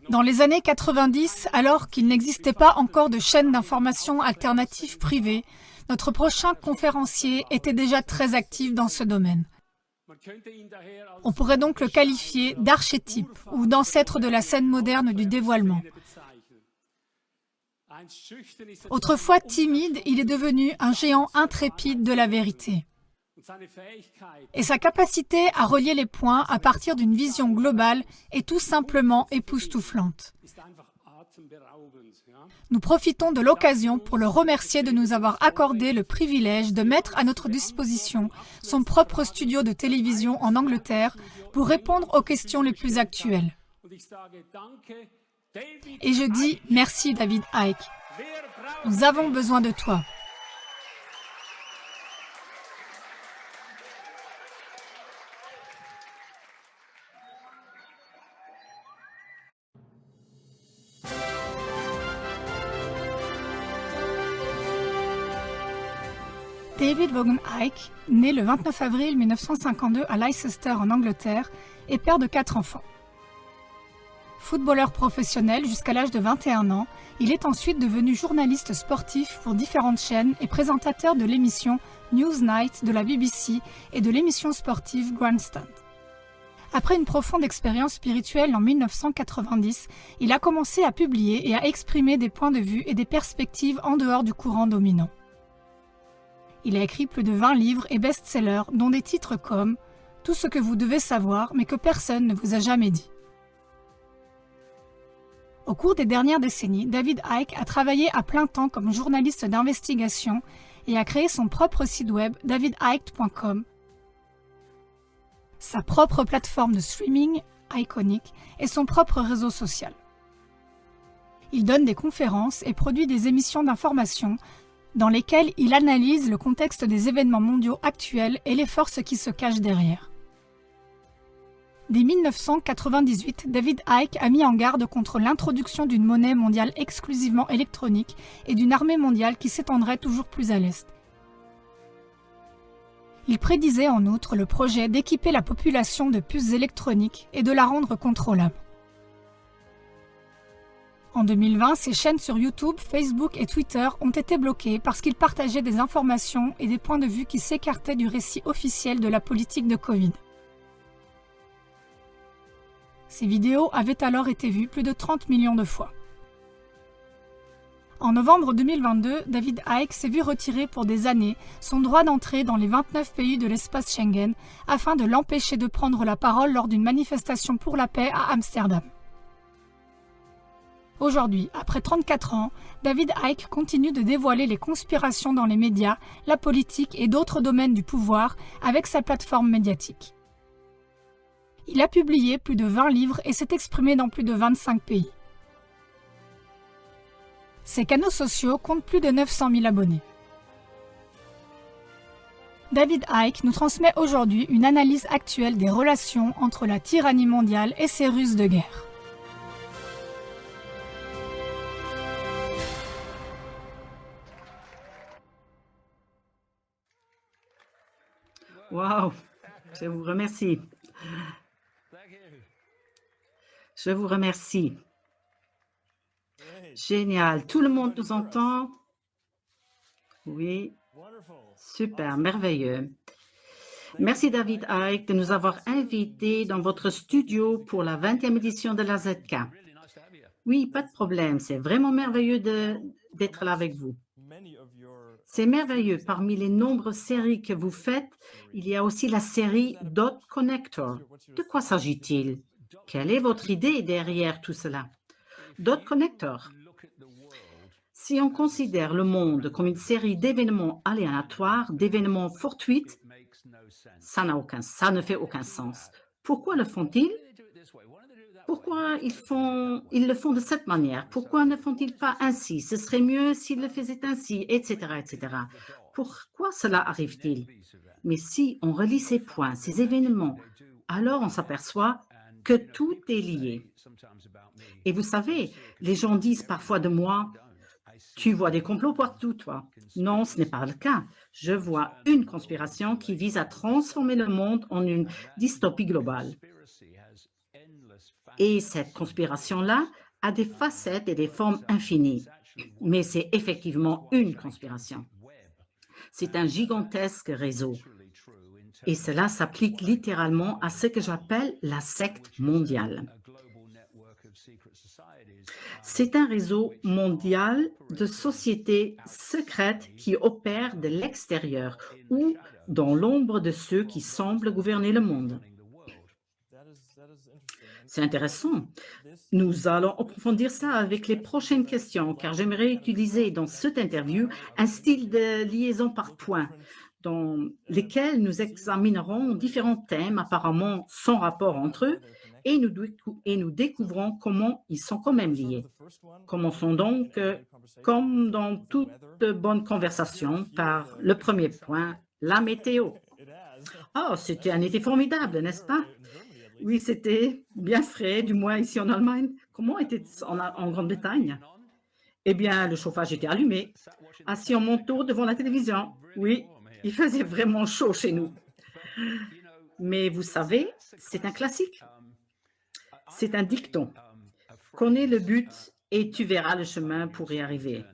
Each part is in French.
Dans les années 90, alors qu'il n'existait pas encore de chaîne d'information alternative privée, notre prochain conférencier était déjà très actif dans ce domaine. On pourrait donc le qualifier d'archétype ou d'ancêtre de la scène moderne du dévoilement. Autrefois timide, il est devenu un géant intrépide de la vérité. Et sa capacité à relier les points à partir d'une vision globale est tout simplement époustouflante. Nous profitons de l'occasion pour le remercier de nous avoir accordé le privilège de mettre à notre disposition son propre studio de télévision en Angleterre pour répondre aux questions les plus actuelles. Et je dis merci David Icke. Nous avons besoin de toi. David Vaughan Icke, né le 29 avril 1952 à Leicester en Angleterre, est père de 4 enfants. Footballeur professionnel jusqu'à l'âge de 21 ans, il est ensuite devenu journaliste sportif pour différentes chaînes et présentateur de l'émission Newsnight de la BBC et de l'émission sportive Grandstand. Après une profonde expérience spirituelle en 1990, il a commencé à publier et à exprimer des points de vue et des perspectives en dehors du courant dominant. Il a écrit plus de 20 livres et best-sellers, dont des titres comme « Tout ce que vous devez savoir, mais que personne ne vous a jamais dit ». Au cours des dernières décennies, David Icke a travaillé à plein temps comme journaliste d'investigation et a créé son propre site web davidicke.com, sa propre plateforme de streaming, Iconic, et son propre réseau social. Il donne des conférences et produit des émissions d'information dans lesquelles il analyse le contexte des événements mondiaux actuels et les forces qui se cachent derrière. Dès 1998, David Icke a mis en garde contre l'introduction d'une monnaie mondiale exclusivement électronique et d'une armée mondiale qui s'étendrait toujours plus à l'Est. Il prédisait en outre le projet d'équiper la population de puces électroniques et de la rendre contrôlable. En 2020, ses chaînes sur YouTube, Facebook et Twitter ont été bloquées parce qu'il partageait des informations et des points de vue qui s'écartaient du récit officiel de la politique de Covid. Ces vidéos avaient alors été vues plus de 30 millions de fois. En novembre 2022, David Icke s'est vu retirer pour des années son droit d'entrée dans les 29 pays de l'espace Schengen afin de l'empêcher de prendre la parole lors d'une manifestation pour la paix à Amsterdam. Aujourd'hui, après 34 ans, David Icke continue de dévoiler les conspirations dans les médias, la politique et d'autres domaines du pouvoir avec sa plateforme médiatique. Il a publié plus de 20 livres et s'est exprimé dans plus de 25 pays. Ses canaux sociaux comptent plus de 900 000 abonnés. David Icke nous transmet aujourd'hui une analyse actuelle des relations entre la tyrannie mondiale et ses ruses de guerre. Wow, je vous remercie. Je vous remercie. Génial. Tout le monde nous entend? Oui. Super, merveilleux. Merci David Icke de nous avoir invités dans votre studio pour la 20e édition de la ZK. Oui, pas de problème. C'est vraiment merveilleux d'être là avec vous. C'est merveilleux. Parmi les nombreuses séries que vous faites, il y a aussi la série Dot Connector. De quoi s'agit-il? Quelle est votre idée derrière tout cela? Dot Connector. Si on considère le monde comme une série d'événements aléatoires, d'événements fortuits, ça ne fait aucun sens. Pourquoi le font-ils? Pourquoi ils le font de cette manière? Pourquoi ne font-ils pas ainsi? Ce serait mieux s'ils le faisaient ainsi, etc., etc. Pourquoi cela arrive-t-il? Mais si on relie ces points, ces événements, alors on s'aperçoit que tout est lié. Et vous savez, les gens disent parfois de moi, « Tu vois des complots partout, toi. » Non, ce n'est pas le cas. Je vois une conspiration qui vise à transformer le monde en une dystopie globale. Et cette conspiration-là a des facettes et des formes infinies. Mais c'est effectivement une conspiration. C'est un gigantesque réseau. Et cela s'applique littéralement à ce que j'appelle la secte mondiale. C'est un réseau mondial de sociétés secrètes qui opèrent de l'extérieur ou dans l'ombre de ceux qui semblent gouverner le monde. C'est intéressant. Nous allons approfondir ça avec les prochaines questions, car j'aimerais utiliser dans cette interview un style de liaison par points, dans lesquels nous examinerons différents thèmes apparemment sans rapport entre eux, et nous découvrons comment ils sont quand même liés. Commençons donc, comme dans toute bonne conversation, par le premier point, la météo. Oh, c'était un été formidable, n'est-ce pas? Oui, c'était bien frais, du moins ici en Allemagne. Comment était-ce en Grande-Bretagne? Eh bien, le chauffage était allumé, assis en manteau devant la télévision. Oui, il faisait vraiment chaud chez nous. Mais vous savez, c'est un classique. C'est un dicton. Connais le but et tu verras le chemin pour y arriver.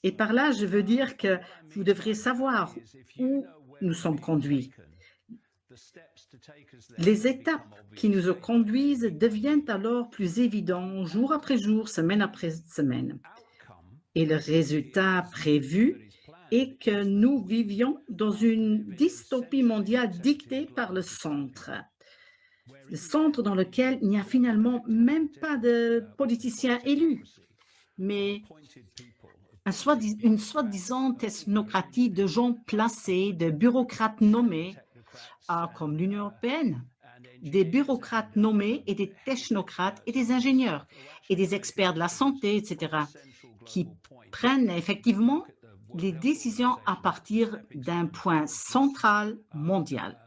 Et par là, je veux dire que vous devriez savoir où nous sommes conduits. Les étapes qui nous conduisent deviennent alors plus évidentes jour après jour, semaine après semaine. Et le résultat prévu est que nous vivions dans une dystopie mondiale dictée par le centre dans lequel il n'y a finalement même pas de politiciens élus, mais une soi-disant technocratie de gens placés, de bureaucrates nommés, comme l'Union européenne, des bureaucrates nommés et des technocrates et des ingénieurs et des experts de la santé, etc., qui prennent effectivement les décisions à partir d'un point central mondial.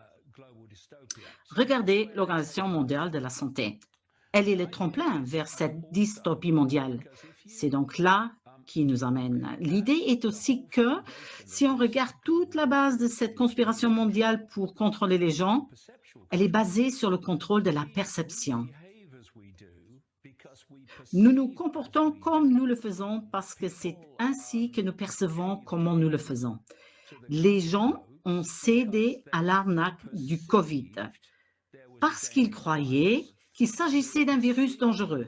Regardez l'Organisation mondiale de la santé. Elle est le tremplin vers cette dystopie mondiale. C'est donc là qui nous amène. L'idée est aussi que si on regarde toute la base de cette conspiration mondiale pour contrôler les gens, elle est basée sur le contrôle de la perception. Nous nous comportons comme nous le faisons parce que c'est ainsi que nous percevons comment nous le faisons. Les gens ont cédé à l'arnaque du COVID parce qu'ils croyaient qu'il s'agissait d'un virus dangereux.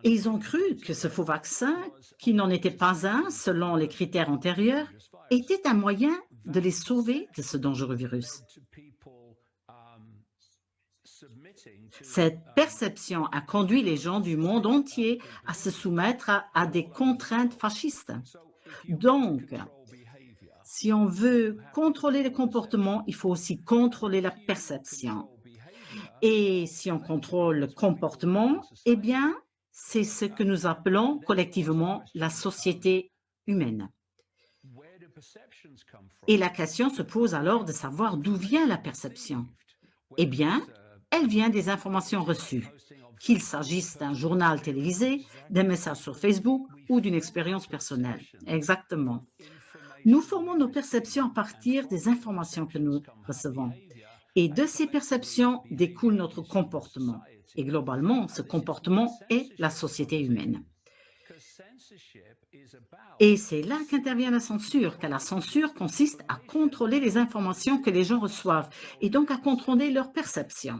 Et ils ont cru que ce faux vaccin, qui n'en était pas un selon les critères antérieurs, était un moyen de les sauver de ce dangereux virus. Cette perception a conduit les gens du monde entier à se soumettre à des contraintes fascistes. Donc, si on veut contrôler le comportement, il faut aussi contrôler la perception. Et si on contrôle le comportement, eh bien, c'est ce que nous appelons collectivement la société humaine. Et la question se pose alors de savoir d'où vient la perception. Eh bien, elle vient des informations reçues, qu'il s'agisse d'un journal télévisé, d'un message sur Facebook ou d'une expérience personnelle. Exactement. Nous formons nos perceptions à partir des informations que nous recevons. Et de ces perceptions découle notre comportement. Et globalement, ce comportement est la société humaine. Et c'est là qu'intervient la censure, car la censure consiste à contrôler les informations que les gens reçoivent et donc à contrôler leurs perceptions.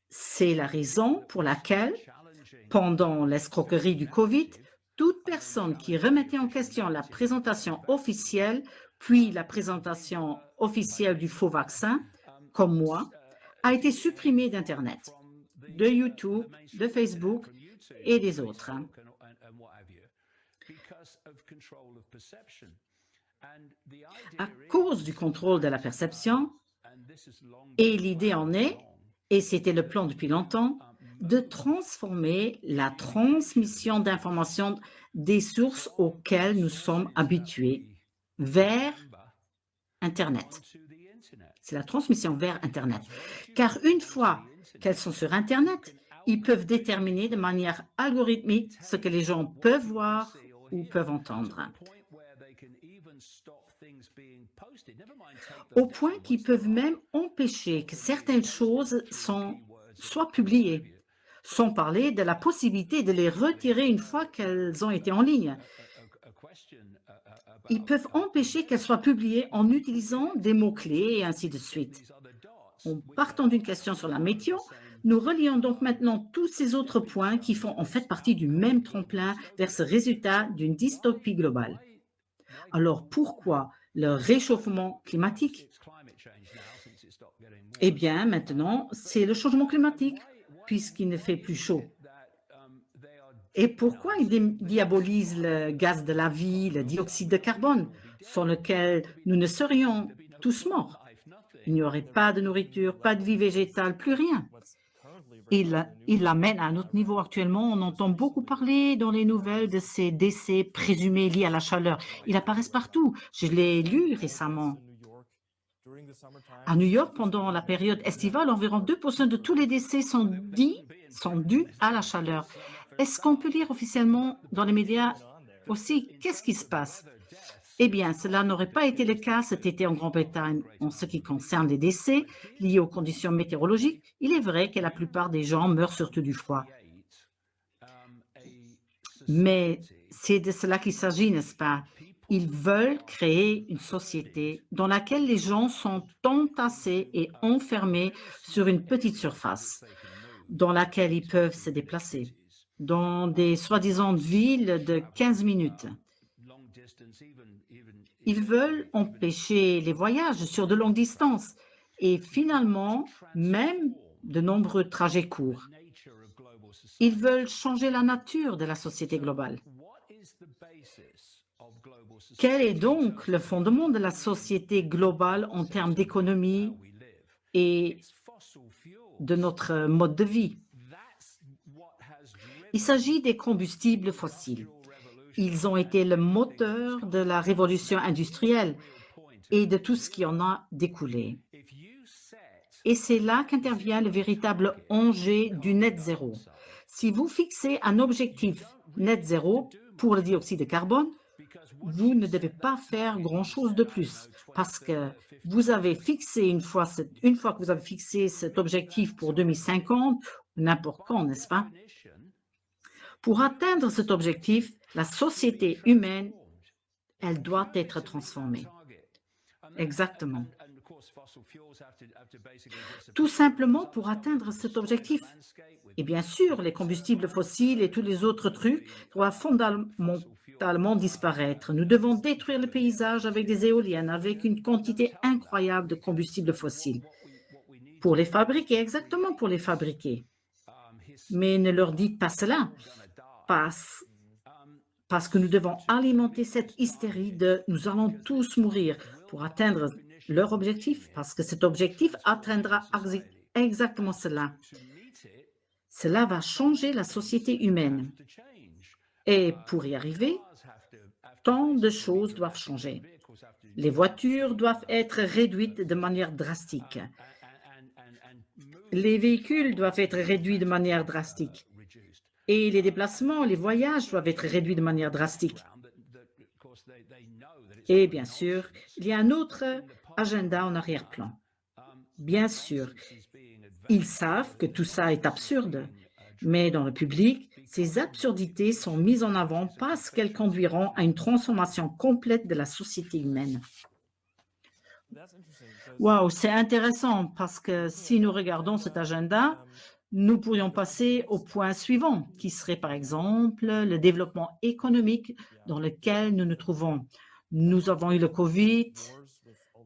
C'est la raison pour laquelle, pendant l'escroquerie du COVID, toute personne qui remettait en question la présentation officielle, puis la présentation officielle du faux vaccin, comme moi, a été supprimée d'Internet, de YouTube, de Facebook et des autres. À cause du contrôle de la perception, et l'idée en est, et c'était le plan depuis longtemps, de transformer la transmission d'informations des sources auxquelles nous sommes habitués vers Internet. C'est la transmission vers Internet. Car une fois qu'elles sont sur Internet, ils peuvent déterminer de manière algorithmique ce que les gens peuvent voir ou peuvent entendre. au point qu'ils peuvent même empêcher que certaines choses soient publiées, sans parler de la possibilité de les retirer une fois qu'elles ont été en ligne. Ils peuvent empêcher qu'elles soient publiées en utilisant des mots-clés et ainsi de suite. En partant d'une question sur la météo, nous relions donc maintenant tous ces autres points qui font en fait partie du même tremplin vers ce résultat d'une dystopie globale. Alors pourquoi le réchauffement climatique? Eh bien, maintenant, c'est le changement climatique, puisqu'il ne fait plus chaud. Et pourquoi ils diabolisent le gaz de la vie, le dioxyde de carbone, sans lequel nous ne serions tous morts? Il n'y aurait pas de nourriture, pas de vie végétale, plus rien. Il l'amène à un autre niveau actuellement. On entend beaucoup parler dans les nouvelles de ces décès présumés liés à la chaleur. Ils apparaissent partout. Je l'ai lu récemment. À New York, pendant la période estivale, environ 2% de tous les décès sont dus à la chaleur. Est-ce qu'on peut lire officiellement dans les médias aussi qu'est-ce qui se passe? Eh bien, cela n'aurait pas été le cas cet été en Grande-Bretagne. En ce qui concerne les décès liés aux conditions météorologiques, il est vrai que la plupart des gens meurent surtout du froid. Mais c'est de cela qu'il s'agit, n'est-ce pas? Ils veulent créer une société dans laquelle les gens sont entassés et enfermés sur une petite surface, dans laquelle ils peuvent se déplacer, dans des soi-disant villes de 15 minutes. Ils veulent empêcher les voyages sur de longues distances et finalement, même de nombreux trajets courts. Ils veulent changer la nature de la société globale. Quel est donc le fondement de la société globale en termes d'économie et de notre mode de vie? Il s'agit des combustibles fossiles. Ils ont été le moteur de la révolution industrielle et de tout ce qui en a découlé. Et c'est là qu'intervient le véritable enjeu du net zéro. Si vous fixez un objectif net zéro pour le dioxyde de carbone, vous ne devez pas faire grand-chose de plus parce que vous avez fixé une fois que vous avez fixé cet objectif pour 2050, n'importe quand, n'est-ce pas? Pour atteindre cet objectif, la société humaine, elle doit être transformée. Exactement. Tout simplement pour atteindre cet objectif. Et bien sûr, les combustibles fossiles et tous les autres trucs doivent fondamentalement disparaître. Nous devons détruire le paysage avec des éoliennes, avec une quantité incroyable de combustibles fossiles. Pour les fabriquer, exactement pour les fabriquer. Mais ne leur dites pas cela, parce que nous devons alimenter cette hystérie de « nous allons tous mourir » pour atteindre leur objectif, parce que cet objectif atteindra exactement cela. Cela va changer la société humaine. Et pour y arriver, tant de choses doivent changer. Les voitures doivent être réduites de manière drastique. Les véhicules doivent être réduits de manière drastique. Et les déplacements, les voyages doivent être réduits de manière drastique. Et bien sûr, il y a un autre agenda en arrière-plan. Bien sûr, ils savent que tout ça est absurde, mais dans le public, ces absurdités sont mises en avant parce qu'elles conduiront à une transformation complète de la société humaine. Wow, c'est intéressant parce que si nous regardons cet agenda, nous pourrions passer au point suivant, qui serait par exemple le développement économique dans lequel nous nous trouvons. Nous avons eu le COVID,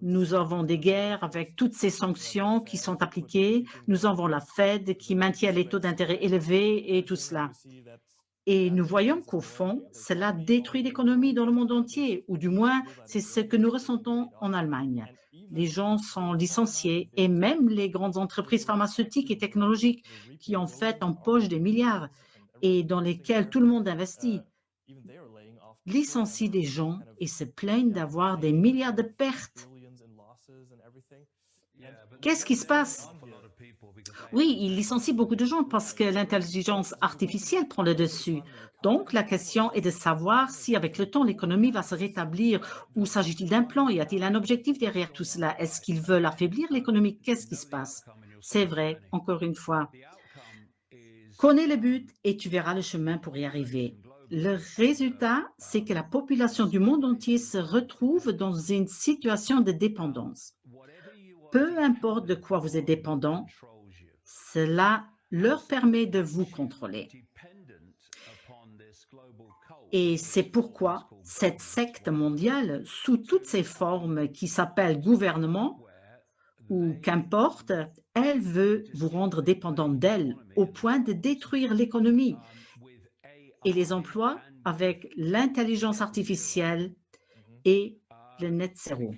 nous avons des guerres avec toutes ces sanctions qui sont appliquées, nous avons la Fed qui maintient les taux d'intérêt élevés et tout cela. Et nous voyons qu'au fond, cela détruit l'économie dans le monde entier, ou du moins, c'est ce que nous ressentons en Allemagne. Les gens sont licenciés et même les grandes entreprises pharmaceutiques et technologiques qui en fait empochent des milliards et dans lesquels tout le monde investit, licencient des gens et se plaignent d'avoir des milliards de pertes. Qu'est-ce qui se passe? Oui, ils licencient beaucoup de gens parce que l'intelligence artificielle prend le dessus. Donc, la question est de savoir si, avec le temps, l'économie va se rétablir ou s'agit-il d'un plan? Y a-t-il un objectif derrière tout cela? Est-ce qu'ils veulent affaiblir l'économie? Qu'est-ce qui se passe? C'est vrai, encore une fois. Connais le but et tu verras le chemin pour y arriver. Le résultat, c'est que la population du monde entier se retrouve dans une situation de dépendance. Peu importe de quoi vous êtes dépendant, cela leur permet de vous contrôler. Et c'est pourquoi cette secte mondiale, sous toutes ses formes qui s'appelle gouvernement ou qu'importe, elle veut vous rendre dépendant d'elle au point de détruire l'économie et les emplois avec l'intelligence artificielle et le net zéro.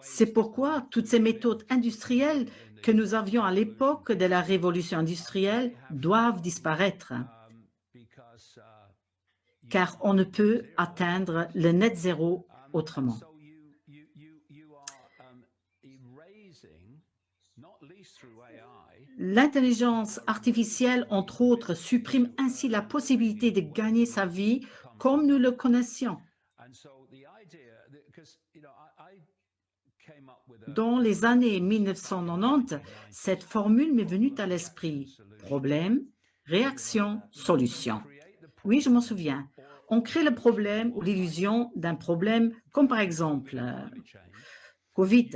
C'est pourquoi toutes ces méthodes industrielles que nous avions à l'époque de la révolution industrielle doivent disparaître, car on ne peut atteindre le net zéro autrement. L'intelligence artificielle, entre autres, supprime ainsi la possibilité de gagner sa vie comme nous le connaissions. Dans les années 1990, cette formule m'est venue à l'esprit. Problème, réaction, solution. Oui, je m'en souviens. On crée le problème ou l'illusion d'un problème, comme par exemple Covid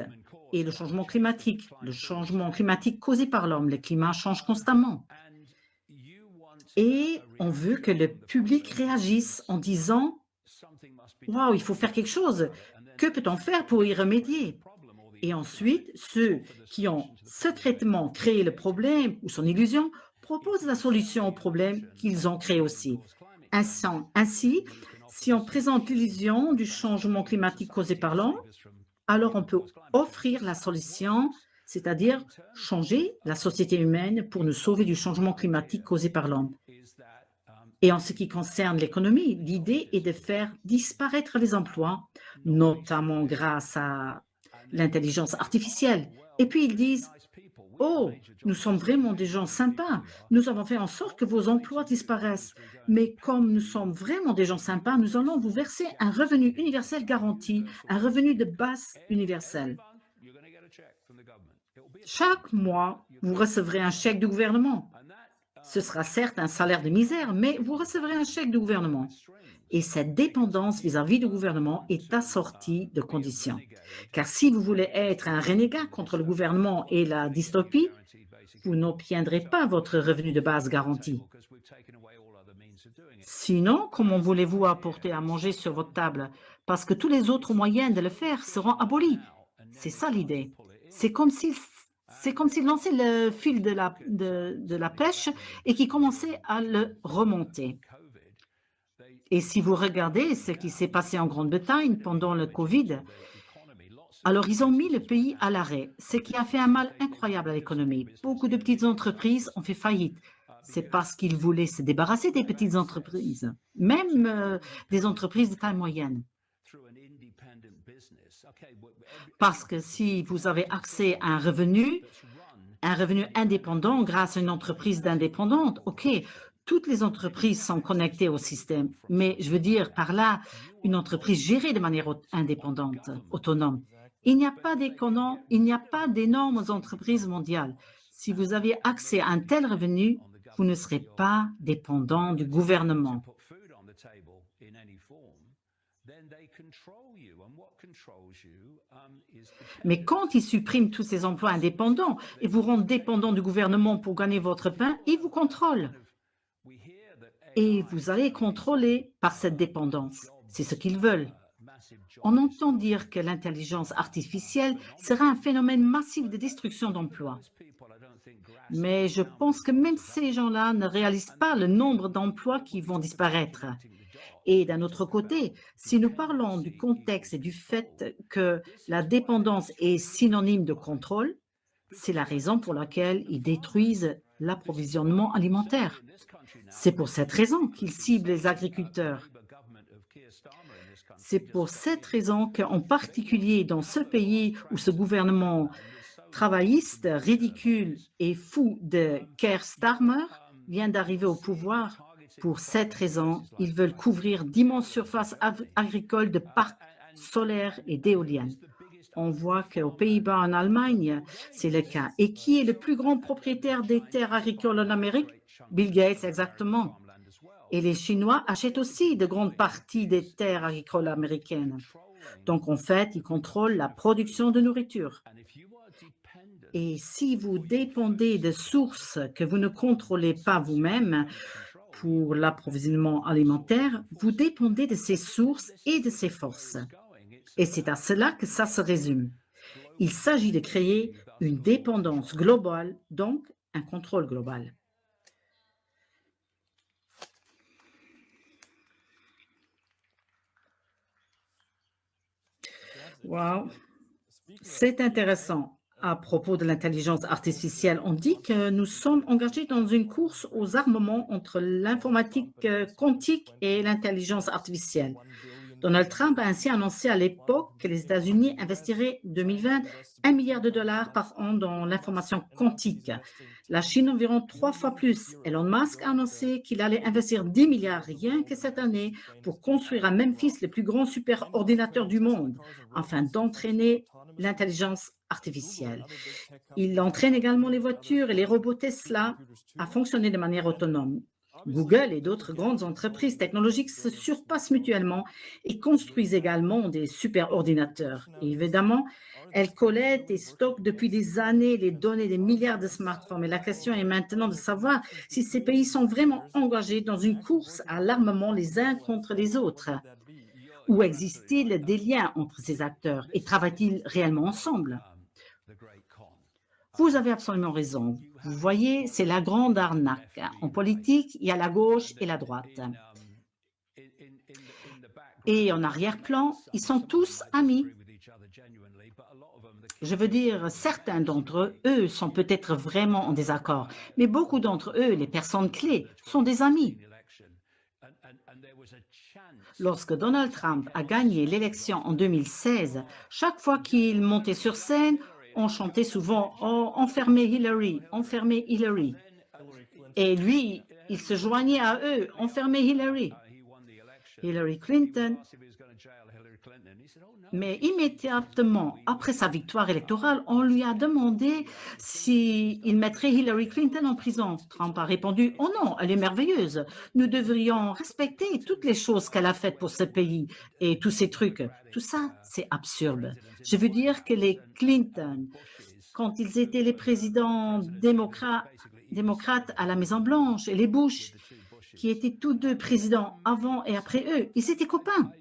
et le changement climatique. Le changement climatique causé par l'homme, le climat change constamment. Et on veut que le public réagisse en disant « Waouh, il faut faire quelque chose. Que peut-on faire pour y remédier ?» Et ensuite, ceux qui ont secrètement créé le problème ou son illusion proposent la solution au problème qu'ils ont créé aussi. Ainsi, si on présente l'illusion du changement climatique causé par l'homme, alors on peut offrir la solution, c'est-à-dire changer la société humaine pour nous sauver du changement climatique causé par l'homme. Et en ce qui concerne l'économie, l'idée est de faire disparaître les emplois, notamment grâce à l'intelligence artificielle. Et puis ils disent, oh, nous sommes vraiment des gens sympas, nous avons fait en sorte que vos emplois disparaissent. Mais comme nous sommes vraiment des gens sympas, nous allons vous verser un revenu universel garanti, un revenu de base universel. Chaque mois, vous recevrez un chèque du gouvernement. Ce sera certes un salaire de misère, mais vous recevrez un chèque du gouvernement. Et cette dépendance vis-à-vis du gouvernement est assortie de conditions. Car si vous voulez être un renégat contre le gouvernement et la dystopie, vous n'obtiendrez pas votre revenu de base garanti. Sinon, comment voulez-vous apporter à manger sur votre table? Parce que tous les autres moyens de le faire seront abolis. C'est ça l'idée. C'est comme s'il lançait le fil de la pêche et qui commençait à le remonter. Et si vous regardez ce qui s'est passé en Grande-Bretagne pendant le Covid, alors ils ont mis le pays à l'arrêt, ce qui a fait un mal incroyable à l'économie. Beaucoup de petites entreprises ont fait faillite. C'est parce qu'ils voulaient se débarrasser des petites entreprises, même des entreprises de taille moyenne. Parce que si vous avez accès à un revenu indépendant grâce à une entreprise d'indépendante, OK, toutes les entreprises sont connectées au système, mais je veux dire par là, une entreprise gérée de manière indépendante, autonome. Il n'y a pas d'énormes entreprises mondiales. Si vous avez accès à un tel revenu, vous ne serez pas dépendant du gouvernement. Mais quand ils suppriment tous ces emplois indépendants et vous rendent dépendant du gouvernement pour gagner votre pain, ils vous contrôlent. Et vous allez contrôler par cette dépendance. C'est ce qu'ils veulent. On entend dire que l'intelligence artificielle sera un phénomène massif de destruction d'emplois. Mais je pense que même ces gens-là ne réalisent pas le nombre d'emplois qui vont disparaître. Et d'un autre côté, si nous parlons du contexte et du fait que la dépendance est synonyme de contrôle, c'est la raison pour laquelle ils détruisent l'approvisionnement alimentaire. C'est pour cette raison qu'ils ciblent les agriculteurs. C'est pour cette raison qu'en particulier dans ce pays où ce gouvernement travailliste ridicule et fou de Keir Starmer vient d'arriver au pouvoir. Pour cette raison, ils veulent couvrir d'immenses surfaces agricoles de parcs solaires et d'éoliennes. On voit qu'aux Pays-Bas, en Allemagne, c'est le cas. Et qui est le plus grand propriétaire des terres agricoles en Amérique? Bill Gates, exactement. Et les Chinois achètent aussi de grandes parties des terres agricoles américaines. Donc, en fait, ils contrôlent la production de nourriture. Et si vous dépendez de sources que vous ne contrôlez pas vous-même pour l'approvisionnement alimentaire, vous dépendez de ces sources et de ces forces. Et c'est à cela que ça se résume. Il s'agit de créer une dépendance globale, donc un contrôle global. Wow, c'est intéressant. À propos de l'intelligence artificielle, on dit que nous sommes engagés dans une course aux armements entre l'informatique quantique et l'intelligence artificielle. Donald Trump a ainsi annoncé à l'époque que les États-Unis investiraient 2020 $1 milliard par an dans l'information quantique. La Chine environ 3 fois plus. Elon Musk a annoncé qu'il allait investir 10 milliards rien que cette année pour construire à Memphis le plus grand superordinateur du monde, afin d'entraîner l'intelligence artificielle. Il entraîne également les voitures et les robots Tesla à fonctionner de manière autonome. Google et d'autres grandes entreprises technologiques se surpassent mutuellement et construisent également des superordinateurs. Et évidemment, elles collectent et stockent depuis des années les données des milliards de smartphones. Et la question est maintenant de savoir si ces pays sont vraiment engagés dans une course à l'armement les uns contre les autres. Ou existe-t-il des liens entre ces acteurs et travaillent-ils réellement ensemble? Vous avez absolument raison. Vous voyez, c'est la grande arnaque. En politique, il y a la gauche et la droite. Et en arrière-plan, ils sont tous amis. Je veux dire, certains d'entre eux sont peut-être vraiment en désaccord, mais beaucoup d'entre eux, les personnes clés, sont des amis. Lorsque Donald Trump a gagné l'élection en 2016, chaque fois qu'il montait sur scène, on chantait souvent « Oh, enfermez Hillary, enfermez Hillary ». Et lui, il se joignait à eux « Enfermez Hillary ». Hillary Clinton. Mais immédiatement après sa victoire électorale, on lui a demandé s'il mettrait Hillary Clinton en prison. Trump a répondu « Oh non, elle est merveilleuse. Nous devrions respecter toutes les choses qu'elle a faites pour ce pays et tous ces trucs. » Tout ça, c'est absurde. Je veux dire que les Clinton, quand ils étaient les présidents démocrates à la Maison-Blanche, et les Bush, qui étaient tous deux présidents avant et après eux, ils étaient copains.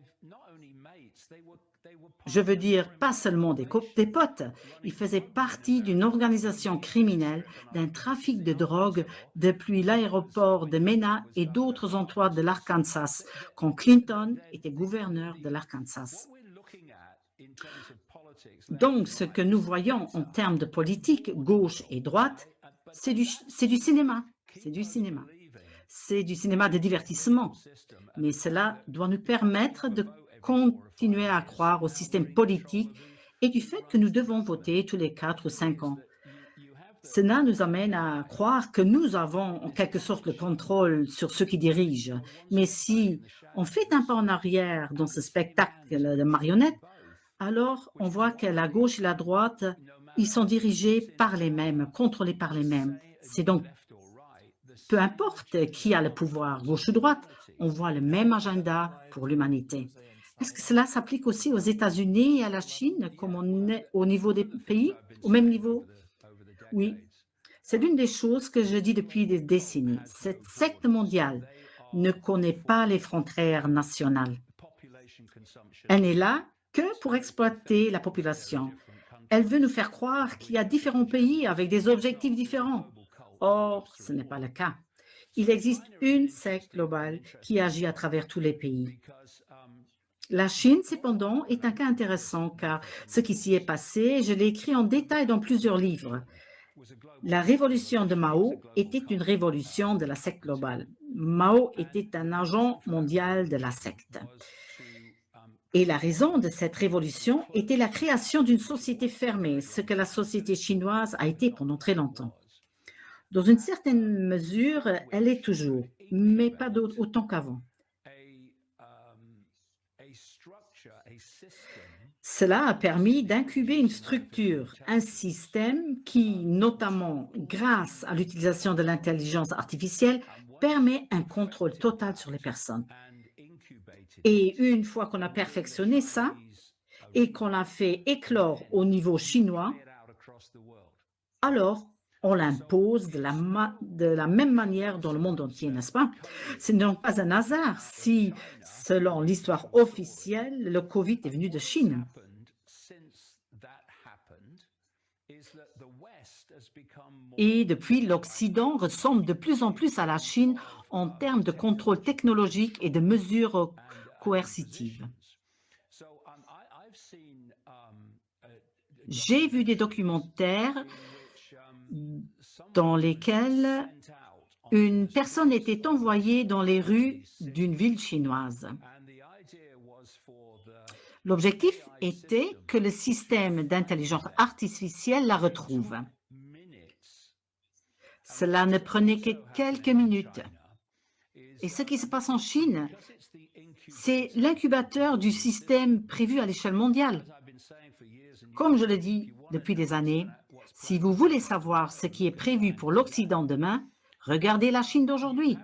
Je veux dire, pas seulement des potes, ils faisaient partie d'une organisation criminelle, d'un trafic de drogue depuis l'aéroport de Mena et d'autres endroits de l'Arkansas, quand Clinton était gouverneur de l'Arkansas. Donc, ce que nous voyons en termes de politique, gauche et droite, c'est du cinéma. C'est du cinéma. C'est du cinéma de divertissement. Mais cela doit nous permettre de continuer à croire au système politique et du fait que nous devons voter tous les 4 ou 5 ans. Cela nous amène à croire que nous avons en quelque sorte le contrôle sur ceux qui dirigent. Mais si on fait un pas en arrière dans ce spectacle de marionnettes, alors on voit que la gauche et la droite, ils sont dirigés par les mêmes, contrôlés par les mêmes. C'est donc peu importe qui a le pouvoir, gauche ou droite, on voit le même agenda pour l'humanité. Est-ce que cela s'applique aussi aux États-Unis et à la Chine, comme on est au niveau des pays, au même niveau? Oui, c'est l'une des choses que je dis depuis des décennies. Cette secte mondiale ne connaît pas les frontières nationales. Elle n'est là que pour exploiter la population. Elle veut nous faire croire qu'il y a différents pays avec des objectifs différents. Or, ce n'est pas le cas. Il existe une secte globale qui agit à travers tous les pays. La Chine, cependant, est un cas intéressant car ce qui s'y est passé, je l'ai écrit en détail dans plusieurs livres. La révolution de Mao était une révolution de la secte globale. Mao était un agent mondial de la secte. Et la raison de cette révolution était la création d'une société fermée, ce que la société chinoise a été pendant très longtemps. Dans une certaine mesure, elle est toujours, mais pas autant qu'avant. Cela a permis d'incuber une structure, un système qui, notamment grâce à l'utilisation de l'intelligence artificielle, permet un contrôle total sur les personnes. Et une fois qu'on a perfectionné ça et qu'on l'a fait éclore au niveau chinois, alors on l'impose de la même manière dans le monde entier, n'est-ce pas? Ce n'est donc pas un hasard si, selon l'histoire officielle, le Covid est venu de Chine. Et depuis, l'Occident ressemble de plus en plus à la Chine en termes de contrôle technologique et de mesures coercitives. J'ai vu des documentaires dans lesquels une personne était envoyée dans les rues d'une ville chinoise. L'objectif était que le système d'intelligence artificielle la retrouve. Cela ne prenait que quelques minutes. Et ce qui se passe en Chine, c'est l'incubateur du système prévu à l'échelle mondiale. Comme je le dis depuis des années, si vous voulez savoir ce qui est prévu pour l'Occident demain, regardez la Chine d'aujourd'hui.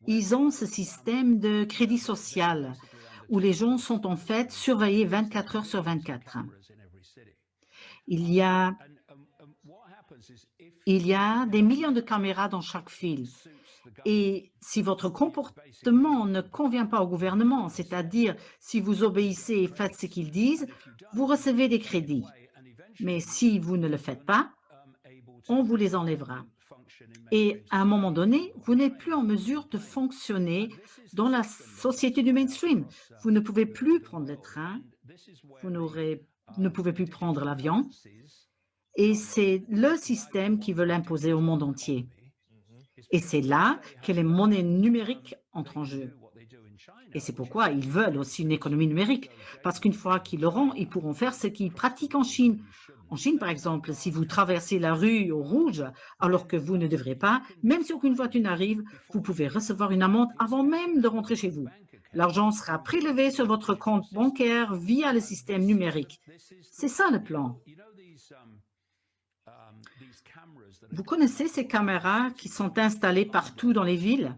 Ils ont ce système de crédit social où les gens sont en fait surveillés 24 heures sur 24. Il y a des millions de caméras dans chaque ville. Et si votre comportement ne convient pas au gouvernement, c'est-à-dire si vous obéissez et faites ce qu'ils disent, vous recevez des crédits. Mais si vous ne le faites pas, on vous les enlèvera. Et à un moment donné, vous n'êtes plus en mesure de fonctionner dans la société du mainstream. Vous ne pouvez plus prendre le train, vous ne pouvez plus prendre l'avion. Et c'est le système qui veut l'imposer au monde entier. Et c'est là que les monnaies numériques entrent en jeu. Et c'est pourquoi ils veulent aussi une économie numérique. Parce qu'une fois qu'ils l'auront, ils pourront faire ce qu'ils pratiquent en Chine. En Chine, par exemple, si vous traversez la rue au rouge alors que vous ne devrez pas, même si aucune voiture n'arrive, vous pouvez recevoir une amende avant même de rentrer chez vous. L'argent sera prélevé sur votre compte bancaire via le système numérique. C'est ça le plan. Vous connaissez ces caméras qui sont installées partout dans les villes?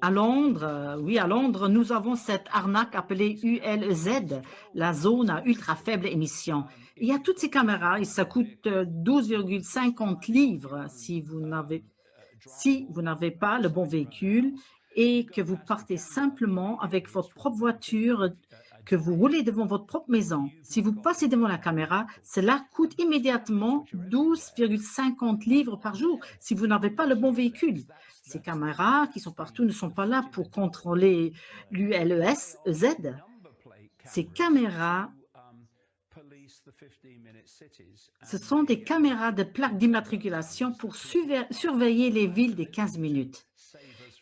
À Londres, oui, à Londres, nous avons cette arnaque appelée ULEZ, la zone à ultra faible émission. Il y a toutes ces caméras et ça coûte 12,50 livres si vous n'avez pas le bon véhicule et que vous partez simplement avec votre propre voiture, que vous roulez devant votre propre maison. Si vous passez devant la caméra, cela coûte immédiatement 12,50 livres par jour si vous n'avez pas le bon véhicule. Ces caméras qui sont partout ne sont pas là pour contrôler l'ULEZ. Ces caméras, ce sont des caméras de plaques d'immatriculation pour surveiller les villes des 15 minutes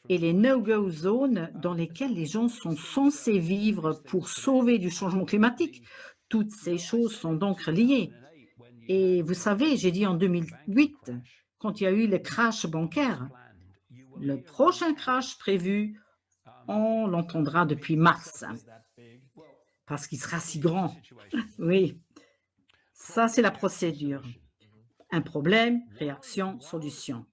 et les no-go zones dans lesquelles les gens sont censés vivre pour sauver du changement climatique. Toutes ces choses sont donc reliées. Et vous savez, j'ai dit en 2008, quand il y a eu le crash bancaire, le prochain crash prévu, on l'entendra depuis mars, parce qu'il sera si grand. Oui, ça c'est la procédure. Un problème, réaction, solution.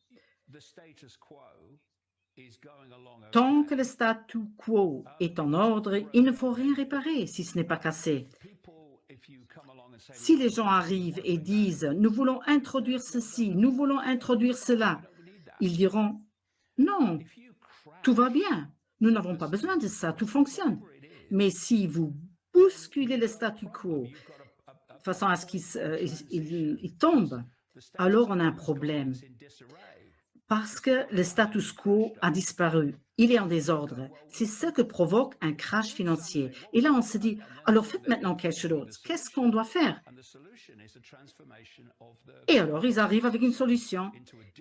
Tant que le statu quo est en ordre, il ne faut rien réparer si ce n'est pas cassé. Si les gens arrivent et disent « nous voulons introduire ceci, nous voulons introduire cela », ils diront « non, tout va bien, nous n'avons pas besoin de ça, tout fonctionne ». Mais si vous bousculez le statu quo de façon à ce qu'il tombe, alors on a un problème. parce que le status quo a disparu. Il est en désordre. C'est ce que provoque un crash financier. Et là, on se dit, alors faites maintenant quelque chose. Qu'est-ce qu'on doit faire? Et alors, ils arrivent avec une solution.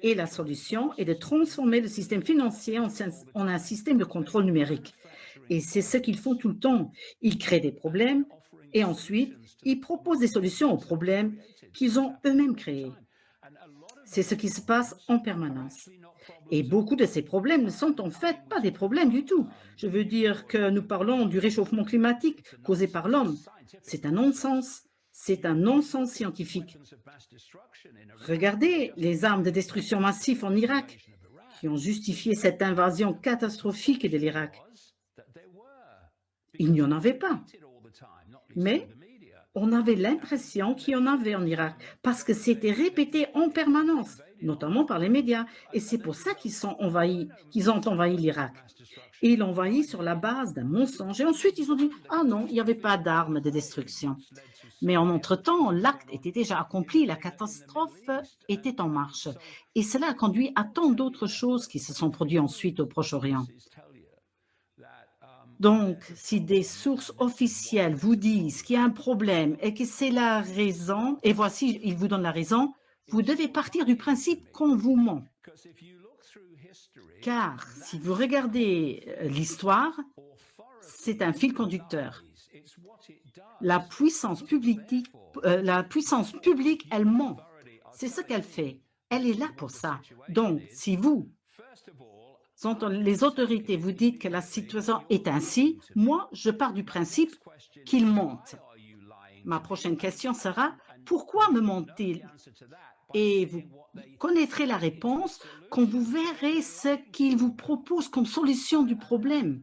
Et la solution est de transformer le système financier en un système de contrôle numérique. Et c'est ce qu'ils font tout le temps. Ils créent des problèmes et ensuite, ils proposent des solutions aux problèmes qu'ils ont eux-mêmes créés. C'est ce qui se passe en permanence. Et beaucoup de ces problèmes ne sont en fait pas des problèmes du tout. Je veux dire que nous parlons du réchauffement climatique causé par l'homme. C'est un non-sens. C'est un non-sens scientifique. Regardez les armes de destruction massive en Irak qui ont justifié cette invasion catastrophique de l'Irak. Il n'y en avait pas. Mais on avait l'impression qu'il y en avait en Irak parce que c'était répété en permanence, notamment par les médias. Et c'est pour ça qu'ils ont envahi l'Irak. Et ils l'ont envahi sur la base d'un mensonge. Et ensuite, ils ont dit « Ah non, il n'y avait pas d'armes de destruction ». Mais en entre-temps, l'acte était déjà accompli, la catastrophe était en marche. Et cela a conduit à tant d'autres choses qui se sont produites ensuite au Proche-Orient. Donc, si des sources officielles vous disent qu'il y a un problème et que c'est la raison, et voici, ils vous donnent la raison, vous devez partir du principe qu'on vous ment. Car si vous regardez l'histoire, c'est un fil conducteur. La puissance publique, elle ment. C'est ce qu'elle fait. Elle est là pour ça. Donc, si vous, les autorités, vous dites que la situation est ainsi, moi, je pars du principe qu'ils mentent. Ma prochaine question sera, pourquoi me mentent-ils? Et vous connaîtrez la réponse quand vous verrez ce qu'ils vous proposent comme solution du problème.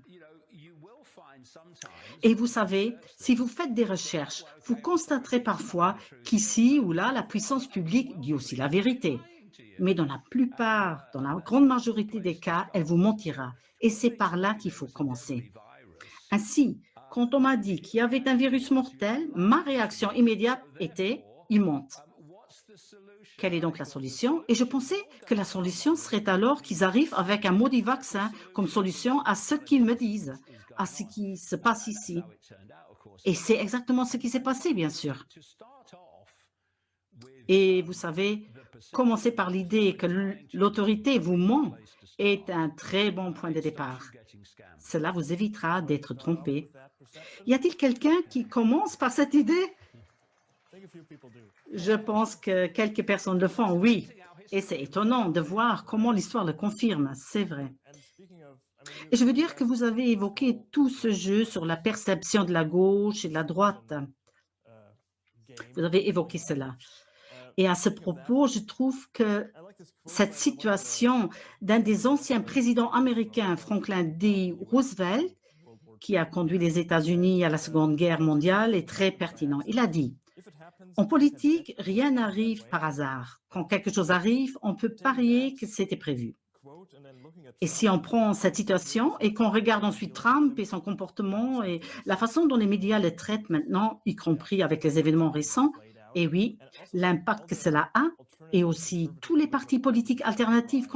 Et vous savez, si vous faites des recherches, vous constaterez parfois qu'ici ou là, la puissance publique dit aussi la vérité. Mais dans la grande majorité des cas, elle vous mentira. Et c'est par là qu'il faut commencer. Ainsi, quand on m'a dit qu'il y avait un virus mortel, ma réaction immédiate était « ils mentent ». Quelle est donc la solution? Et je pensais que la solution serait alors qu'ils arrivent avec un maudit vaccin comme solution à ce qu'ils me disent, à ce qui se passe ici. Et c'est exactement ce qui s'est passé, bien sûr. Et vous savez, commencer par l'idée que l'autorité vous ment est un très bon point de départ. Cela vous évitera d'être trompé. Y a-t-il quelqu'un qui commence par cette idée? Je pense que quelques personnes le font, oui. Et c'est étonnant de voir comment l'histoire le confirme, c'est vrai. Et je veux dire que vous avez évoqué tout ce jeu sur la perception de la gauche et de la droite. Vous avez évoqué cela. Et à ce propos, je trouve que cette situation d'un des anciens présidents américains, Franklin D. Roosevelt, qui a conduit les États-Unis à la Seconde Guerre mondiale, est très pertinent. Il a dit: en politique, rien n'arrive par hasard. Quand quelque chose arrive, on peut parier que c'était prévu. Et si on prend cette situation et qu'on regarde ensuite Trump et son comportement et la façon dont les médias le traitent maintenant, y compris avec les événements récents, et oui, l'impact que cela a, et aussi tous les partis politiques alternatifs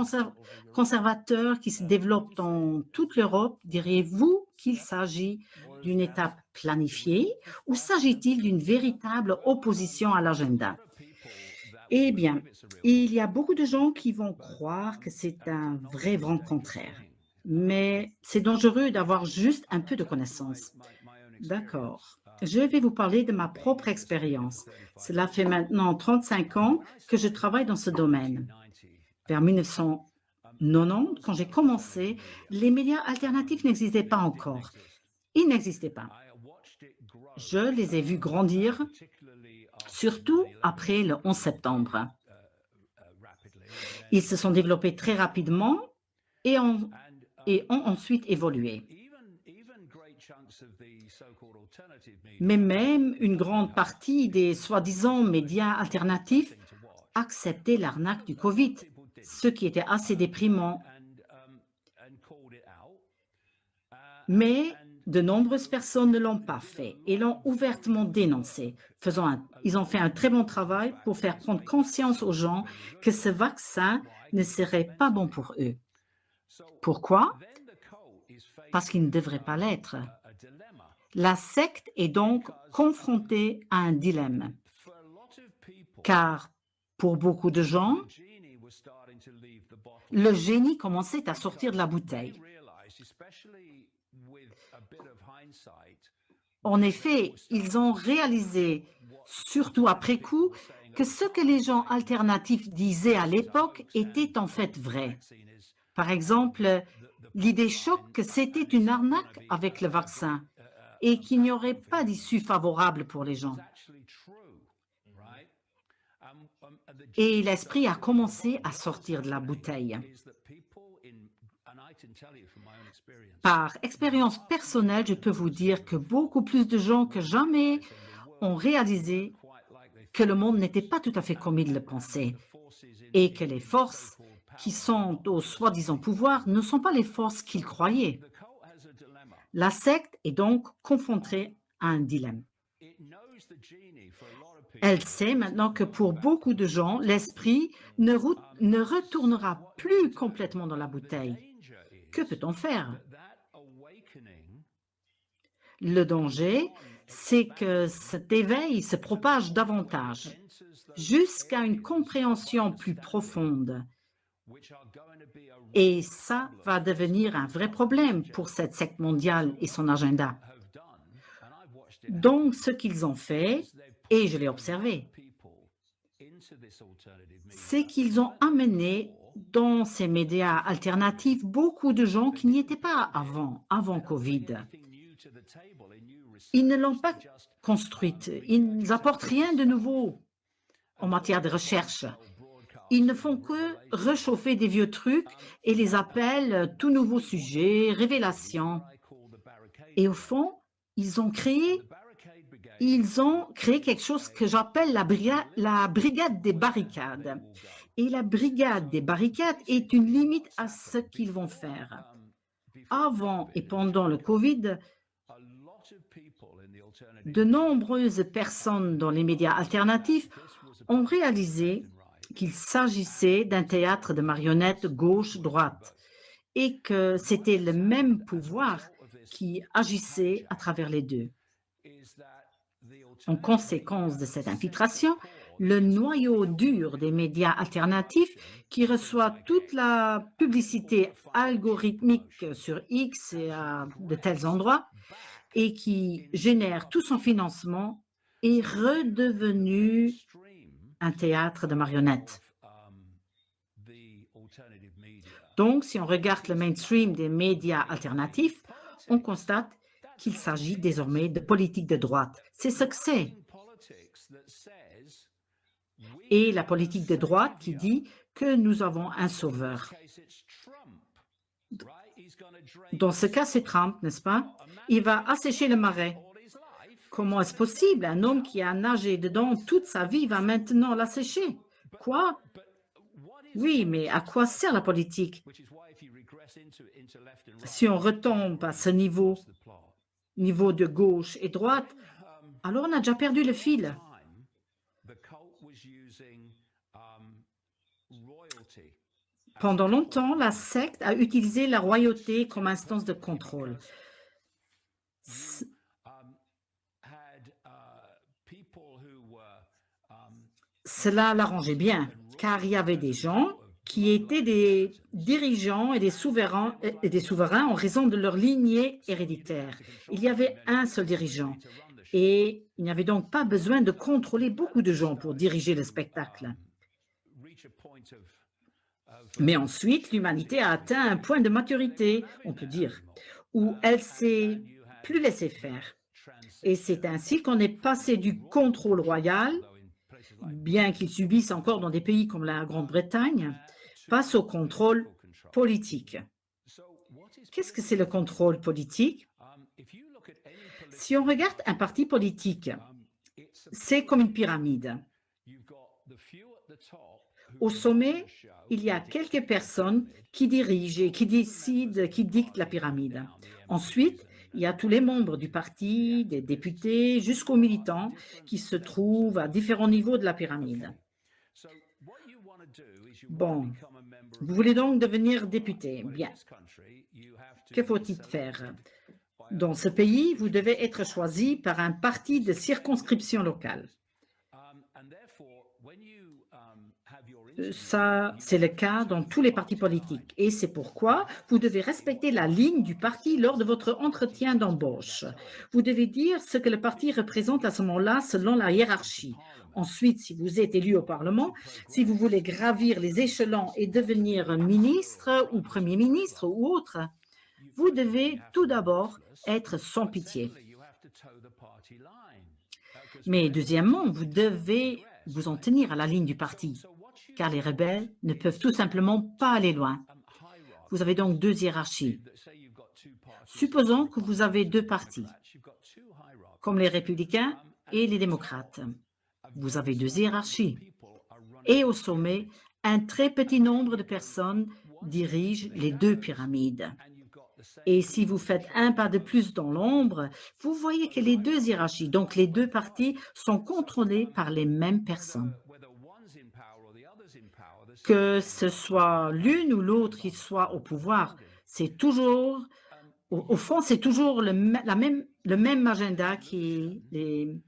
conservateurs qui se développent dans toute l'Europe, diriez-vous qu'il s'agit d'une étape planifiée ou s'agit-il d'une véritable opposition à l'agenda? Eh bien, il y a beaucoup de gens qui vont croire que c'est un vrai vent contraire. Mais c'est dangereux d'avoir juste un peu de connaissances. D'accord. Je vais vous parler de ma propre expérience. Cela fait maintenant 35 ans que je travaille dans ce domaine. Vers 1990, quand j'ai commencé, les médias alternatifs n'existaient pas encore. Ils n'existaient pas. Je les ai vus grandir, surtout après le 11 septembre. Ils se sont développés très rapidement et ont ensuite évolué. Mais même une grande partie des soi-disant médias alternatifs acceptaient l'arnaque du Covid, ce qui était assez déprimant. Mais De nombreuses personnes ne l'ont pas fait et l'ont ouvertement dénoncé. Ils ont fait un très bon travail pour faire prendre conscience aux gens que ce vaccin ne serait pas bon pour eux. Pourquoi? Parce qu'il ne devrait pas l'être. La secte est donc confrontée à un dilemme, car pour beaucoup de gens, le génie commençait à sortir de la bouteille. En effet, ils ont réalisé, surtout après coup, que ce que les gens alternatifs disaient à l'époque était en fait vrai. Par exemple, l'idée choc que c'était une arnaque avec le vaccin et qu'il n'y aurait pas d'issue favorable pour les gens. Et l'esprit a commencé à sortir de la bouteille. Par expérience personnelle, je peux vous dire que beaucoup plus de gens que jamais ont réalisé que le monde n'était pas tout à fait comme ils le pensaient et que les forces qui sont au soi-disant pouvoir ne sont pas les forces qu'ils croyaient. La secte est donc confrontée à un dilemme. Elle sait maintenant que pour beaucoup de gens, l'esprit ne retournera plus complètement dans la bouteille. Que peut-on faire? Le danger, c'est que cet éveil se propage davantage jusqu'à une compréhension plus profonde. Et ça va devenir un vrai problème pour cette secte mondiale et son agenda. Donc, ce qu'ils ont fait, et je l'ai observé, c'est qu'ils ont amené dans ces médias alternatifs beaucoup de gens qui n'y étaient pas avant Covid. Ils ne l'ont pas construite, ils n'apportent rien de nouveau en matière de recherche. Ils ne font que réchauffer des vieux trucs et les appellent tout nouveau sujet, révélation. Et au fond, ils ont créé quelque chose que j'appelle la brigade des barricades. Et la brigade des barricades est une limite à ce qu'ils vont faire. Avant et pendant le Covid, de nombreuses personnes dans les médias alternatifs ont réalisé qu'il s'agissait d'un théâtre de marionnettes gauche-droite et que c'était le même pouvoir qui agissait à travers les deux. En conséquence de cette infiltration, le noyau dur des médias alternatifs qui reçoit toute la publicité algorithmique sur X et à de tels endroits et qui génère tout son financement est redevenu un théâtre de marionnettes. Donc, si on regarde le mainstream des médias alternatifs, on constate qu'il s'agit désormais de politique de droite. C'est ce que c'est. Et la politique de droite qui dit que nous avons un sauveur. Dans ce cas, c'est Trump, n'est-ce pas? Il va assécher le marais. Comment est-ce possible? Un homme qui a nagé dedans toute sa vie va maintenant l'assécher. Quoi? Oui, mais à quoi sert la politique? Si on retombe à ce niveau de gauche et droite, alors on a déjà perdu le fil. Pendant longtemps, la secte a utilisé la royauté comme instance de contrôle. Cela l'arrangeait bien, car il y avait des gens qui étaient des dirigeants et des souverains en raison de leur lignée héréditaire. Il y avait un seul dirigeant et il n'y avait donc pas besoin de contrôler beaucoup de gens pour diriger le spectacle. Mais ensuite, l'humanité a atteint un point de maturité, on peut dire, où elle s'est plus laissée faire. Et c'est ainsi qu'on est passé du contrôle royal, bien qu'il subisse encore dans des pays comme la Grande-Bretagne, passe au contrôle politique. Qu'est-ce que c'est le contrôle politique? Si on regarde un parti politique, c'est comme une pyramide. Au sommet, il y a quelques personnes qui dirigent et qui décident, qui dictent la pyramide. Ensuite, Il y a tous les membres du parti, des députés, jusqu'aux militants qui se trouvent à différents niveaux de la pyramide. Bon, vous voulez donc devenir député. Bien. Que faut-il faire? Dans ce pays, vous devez être choisi par un parti de circonscription locale. Ça, c'est le cas dans tous les partis politiques et c'est pourquoi vous devez respecter la ligne du parti lors de votre entretien d'embauche. Vous devez dire ce que le parti représente à ce moment-là selon la hiérarchie. Ensuite, si vous êtes élu au Parlement, si vous voulez gravir les échelons et devenir ministre ou premier ministre ou autre, vous devez tout d'abord être sans pitié. Mais deuxièmement, vous devez vous en tenir à la ligne du parti, car les rebelles ne peuvent tout simplement pas aller loin. Vous avez donc deux hiérarchies. Supposons que vous avez deux partis, comme les républicains et les démocrates. Vous avez deux hiérarchies. Et au sommet, un très petit nombre de personnes dirigent les deux pyramides. Et si vous faites un pas de plus dans l'ombre, vous voyez que les deux hiérarchies, donc les deux partis, sont contrôlés par les mêmes personnes. Que ce soit l'une ou l'autre qui soit au pouvoir, c'est toujours, au fond, c'est toujours le même agenda qui les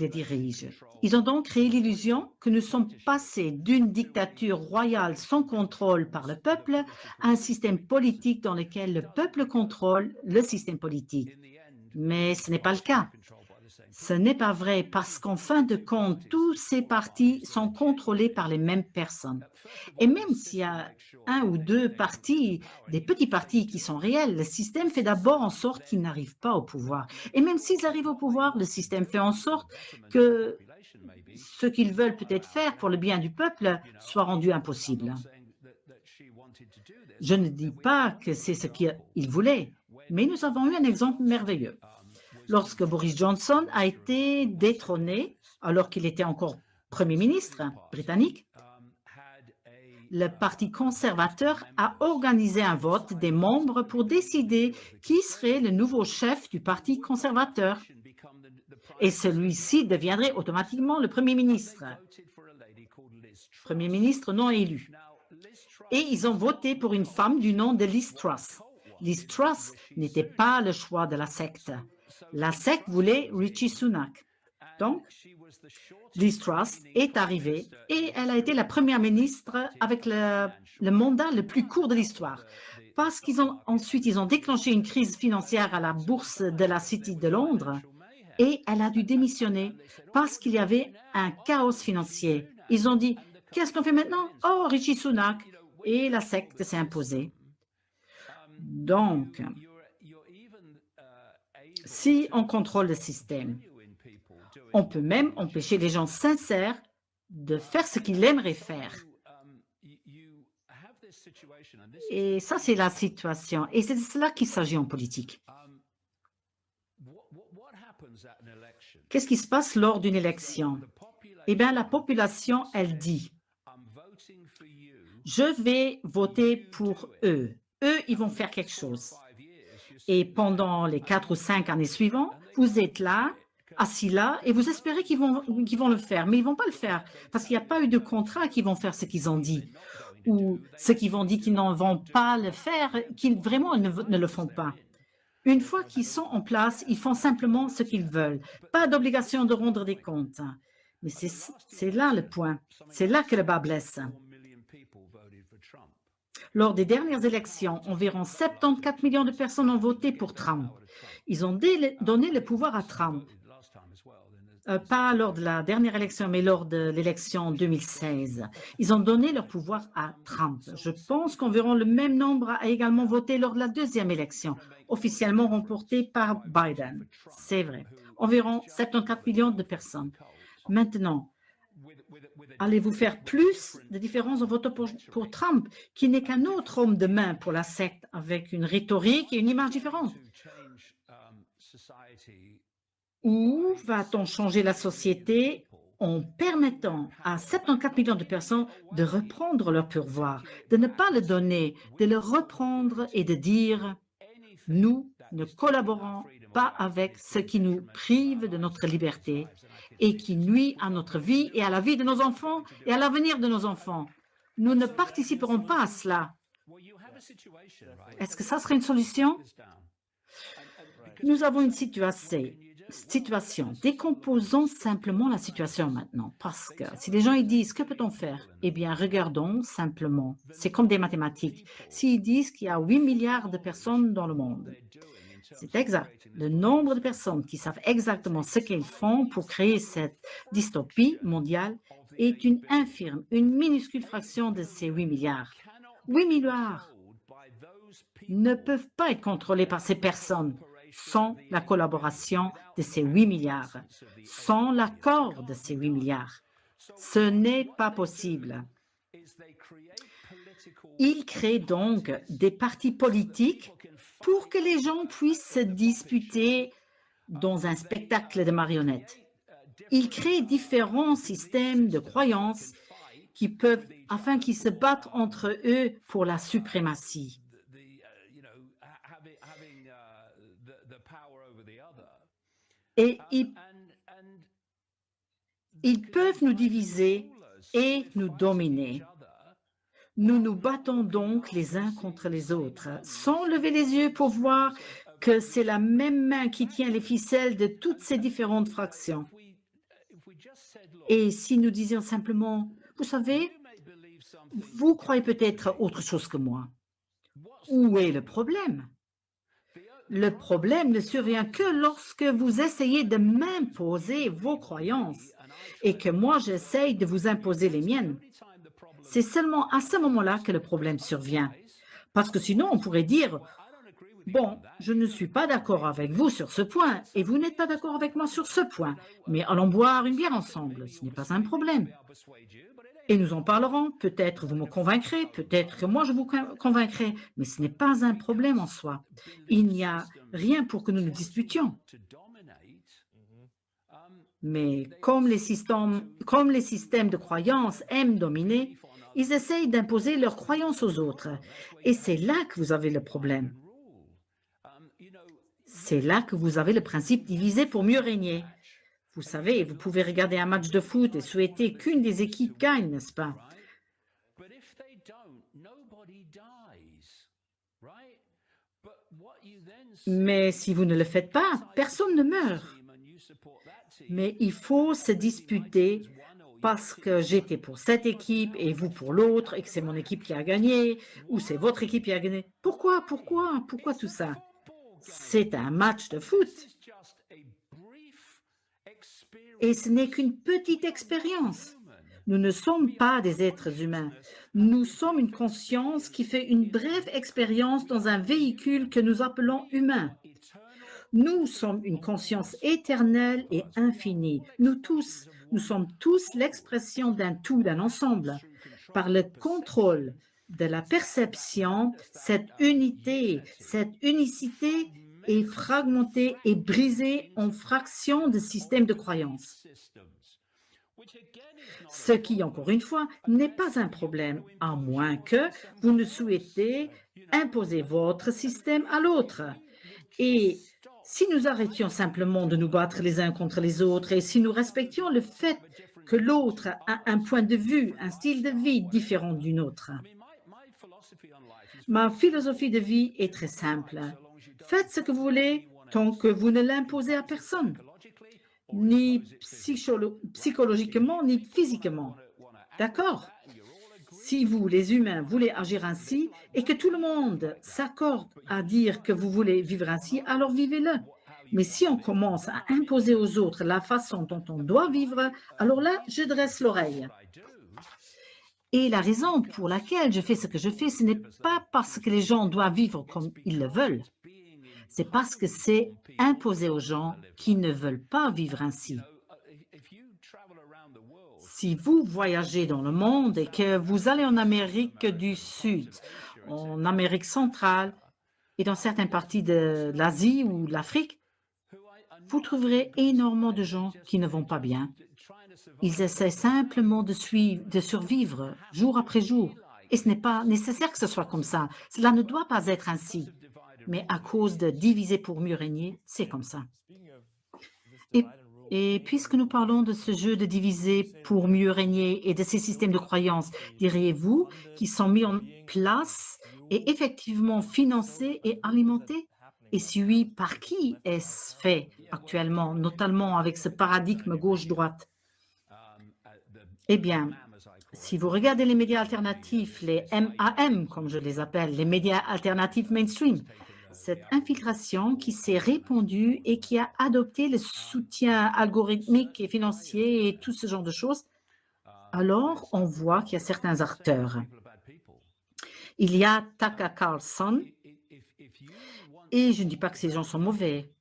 dirige. Ils ont donc créé l'illusion que nous sommes passés d'une dictature royale sans contrôle par le peuple à un système politique dans lequel le peuple contrôle le système politique. Mais ce n'est pas le cas. Ce n'est pas vrai parce qu'en fin de compte, tous ces partis sont contrôlés par les mêmes personnes. Et même s'il y a un ou deux partis, des petits partis qui sont réels, le système fait d'abord en sorte qu'ils n'arrivent pas au pouvoir. Et même s'ils arrivent au pouvoir, le système fait en sorte que ce qu'ils veulent peut-être faire pour le bien du peuple soit rendu impossible. Je ne dis pas que c'est ce qu'ils voulaient, mais nous avons eu un exemple merveilleux. Lorsque Boris Johnson a été détrôné, alors qu'il était encore Premier ministre britannique, le Parti conservateur a organisé un vote des membres pour décider qui serait le nouveau chef du Parti conservateur. Et celui-ci deviendrait automatiquement le Premier ministre. Premier ministre non élu. Et ils ont voté pour une femme du nom de Liz Truss. Liz Truss n'était pas le choix de la secte. La secte voulait Rishi Sunak. Donc, Liz Truss est arrivée et elle a été la première ministre avec le mandat le plus court de l'histoire. Parce qu'ils ont déclenché une crise financière à la bourse de la City de Londres et elle a dû démissionner parce qu'il y avait un chaos financier. Ils ont dit, qu'est-ce qu'on fait maintenant? Oh, Rishi Sunak. Et la secte s'est imposée. Donc, si on contrôle le système, on peut même empêcher les gens sincères de faire ce qu'ils aimeraient faire. Et ça, c'est la situation. Et c'est de cela qu'il s'agit en politique. Qu'est-ce qui se passe lors d'une élection? Eh bien, la population, elle dit, je vais voter pour eux. Eux, ils vont faire quelque chose. Et pendant les 4 ou 5 années suivantes, vous êtes là, assis là, et vous espérez qu'ils vont le faire. Mais ils ne vont pas le faire parce qu'il n'y a pas eu de contrat qu'ils vont faire ce qu'ils ont dit. Ou ceux qui vont dire qu'ils n'en vont pas le faire, qu'ils vraiment ne le font pas. Une fois qu'ils sont en place, ils font simplement ce qu'ils veulent. Pas d'obligation de rendre des comptes. Mais c'est là le point. C'est là que le bas blesse. Lors des dernières élections, environ 74 millions de personnes ont voté pour Trump. Ils ont donné le pouvoir à Trump. Pas lors de la dernière élection, mais lors de l'élection 2016. Ils ont donné leur pouvoir à Trump. Je pense qu'environ le même nombre a également voté lors de la deuxième élection, officiellement remportée par Biden. C'est vrai. Environ 74 millions de personnes. Maintenant, allez-vous faire plus de différence en votant pour Trump, qui n'est qu'un autre homme de main pour la secte, avec une rhétorique et une image différente? Ou va-t-on changer la société en permettant à 74 millions de personnes de reprendre leur pouvoir, de ne pas le donner, de le reprendre et de dire: nous ne collaborons pas avec ce qui nous prive de notre liberté et qui nuit à notre vie et à la vie de nos enfants et à l'avenir de nos enfants. Nous ne participerons pas à cela. Est-ce que ça serait une solution? Nous avons une situation. Décomposons simplement la situation maintenant, parce que si les gens ils disent: que peut-on faire? Eh bien, regardons simplement. C'est comme des mathématiques. S'ils disent qu'il y a 8 milliards de personnes dans le monde, c'est exact. Le nombre de personnes qui savent exactement ce qu'ils font pour créer cette dystopie mondiale est une infime, une minuscule fraction de ces 8 milliards. 8 milliards ne peuvent pas être contrôlés par ces personnes sans la collaboration de ces 8 milliards, sans l'accord de ces 8 milliards. Ce n'est pas possible. Ils créent donc des partis politiques pour que les gens puissent se disputer dans un spectacle de marionnettes. Ils créent différents systèmes de croyances afin qu'ils se battent entre eux pour la suprématie. Et ils peuvent nous diviser et nous dominer. Nous nous battons donc les uns contre les autres, sans lever les yeux pour voir que c'est la même main qui tient les ficelles de toutes ces différentes fractions. Et si nous disions simplement: vous savez, vous croyez peut-être autre chose que moi. Où est le problème? Le problème ne survient que lorsque vous essayez de m'imposer vos croyances et que moi j'essaye de vous imposer les miennes. C'est seulement à ce moment-là que le problème survient. Parce que sinon, on pourrait dire: bon, je ne suis pas d'accord avec vous sur ce point et vous n'êtes pas d'accord avec moi sur ce point, mais allons boire une bière ensemble, ce n'est pas un problème. Et nous en parlerons, peut-être vous me convaincrez, peut-être que moi je vous convaincrai, mais ce n'est pas un problème en soi. Il n'y a rien pour que nous nous disputions. Mais comme les systèmes de croyances aiment dominer, ils essayent d'imposer leurs croyances aux autres. Et c'est là que vous avez le problème. C'est là que vous avez le principe diviser pour mieux régner. Vous savez, vous pouvez regarder un match de foot et souhaiter qu'une des équipes gagne, n'est-ce pas? Mais si vous ne le faites pas, personne ne meurt. Mais il faut se disputer parce que j'étais pour cette équipe et vous pour l'autre et que c'est mon équipe qui a gagné ou c'est votre équipe qui a gagné. Pourquoi tout ça? C'est un match de foot. Et ce n'est qu'une petite expérience. Nous ne sommes pas des êtres humains. Nous sommes une conscience qui fait une brève expérience dans un véhicule que nous appelons humain. Nous sommes une conscience éternelle et infinie. Nous sommes tous l'expression d'un tout, d'un ensemble. Par le contrôle de la perception, cette unité, cette unicité est fragmentée et brisée en fractions de systèmes de croyances. Ce qui, encore une fois, n'est pas un problème, à moins que vous ne souhaitez imposer votre système à l'autre. Et si nous arrêtions simplement de nous battre les uns contre les autres et si nous respections le fait que l'autre a un point de vue, un style de vie différent du nôtre. Ma philosophie de vie est très simple. Faites ce que vous voulez tant que vous ne l'imposez à personne, ni psychologiquement, ni physiquement. D'accord? Si vous, les humains, voulez agir ainsi et que tout le monde s'accorde à dire que vous voulez vivre ainsi, alors vivez-le. Mais si on commence à imposer aux autres la façon dont on doit vivre, alors là, je dresse l'oreille. Et la raison pour laquelle je fais ce que je fais, ce n'est pas parce que les gens doivent vivre comme ils le veulent. C'est parce que c'est imposé aux gens qui ne veulent pas vivre ainsi. Si vous voyagez dans le monde et que vous allez en Amérique du Sud, en Amérique centrale et dans certaines parties de l'Asie ou de l'Afrique, vous trouverez énormément de gens qui ne vont pas bien. Ils essaient simplement de survivre jour après jour. Et ce n'est pas nécessaire que ce soit comme ça. Cela ne doit pas être ainsi. Mais à cause de diviser pour mieux régner, c'est comme ça. Et, et puisque nous parlons de ce jeu de diviser pour mieux régner et de ces systèmes de croyances, diriez-vous qu'ils sont mis en place et effectivement financés et alimentés? Et si oui, par qui est-ce fait actuellement, notamment avec ce paradigme gauche-droite? Eh bien, si vous regardez les médias alternatifs, les MAM, comme je les appelle, les médias alternatifs mainstream, cette infiltration qui s'est répandue et qui a adopté le soutien algorithmique et financier et tout ce genre de choses, alors on voit qu'il y a certains acteurs. Il y a Tucker Carlson, et je ne dis pas que ces gens sont mauvais,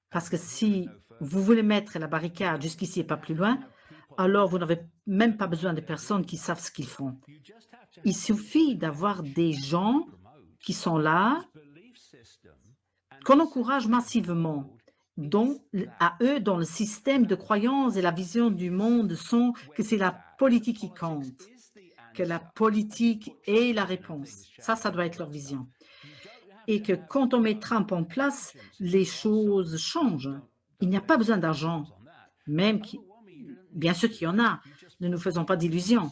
parce que si vous voulez mettre la barricade jusqu'ici et pas plus loin, alors vous n'avez même pas besoin de personnes qui savent ce qu'ils font. Il suffit d'avoir des gens qui sont là, qu'on encourage massivement, dont le système de croyances et la vision du monde sont que c'est la politique qui compte, que la politique est la réponse. Ça doit être leur vision. Et que quand on met Trump en place, les choses changent. Il n'y a pas besoin d'argent, bien sûr qu'il y en a, ne nous faisons pas d'illusions,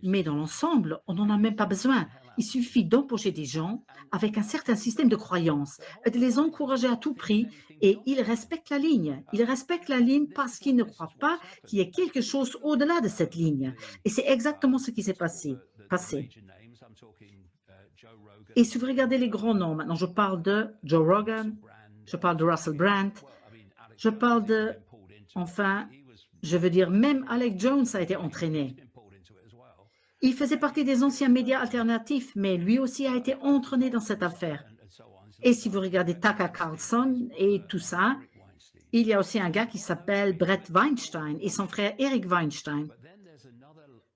mais dans l'ensemble, on n'en a même pas besoin. Il suffit d'embaucher des gens avec un certain système de croyances, de les encourager à tout prix et ils respectent la ligne. Ils respectent la ligne parce qu'ils ne croient pas qu'il y ait quelque chose au-delà de cette ligne. Et c'est exactement ce qui s'est passé. Et si vous regardez les grands noms, maintenant je parle de Joe Rogan, je parle de Russell Brand, je parle de, enfin, je veux dire, même Alex Jones a été entraîné. Il faisait partie des anciens médias alternatifs, mais lui aussi a été entraîné dans cette affaire. Et si vous regardez Tucker Carlson et tout ça, il y a aussi un gars qui s'appelle Brett Weinstein et son frère Eric Weinstein.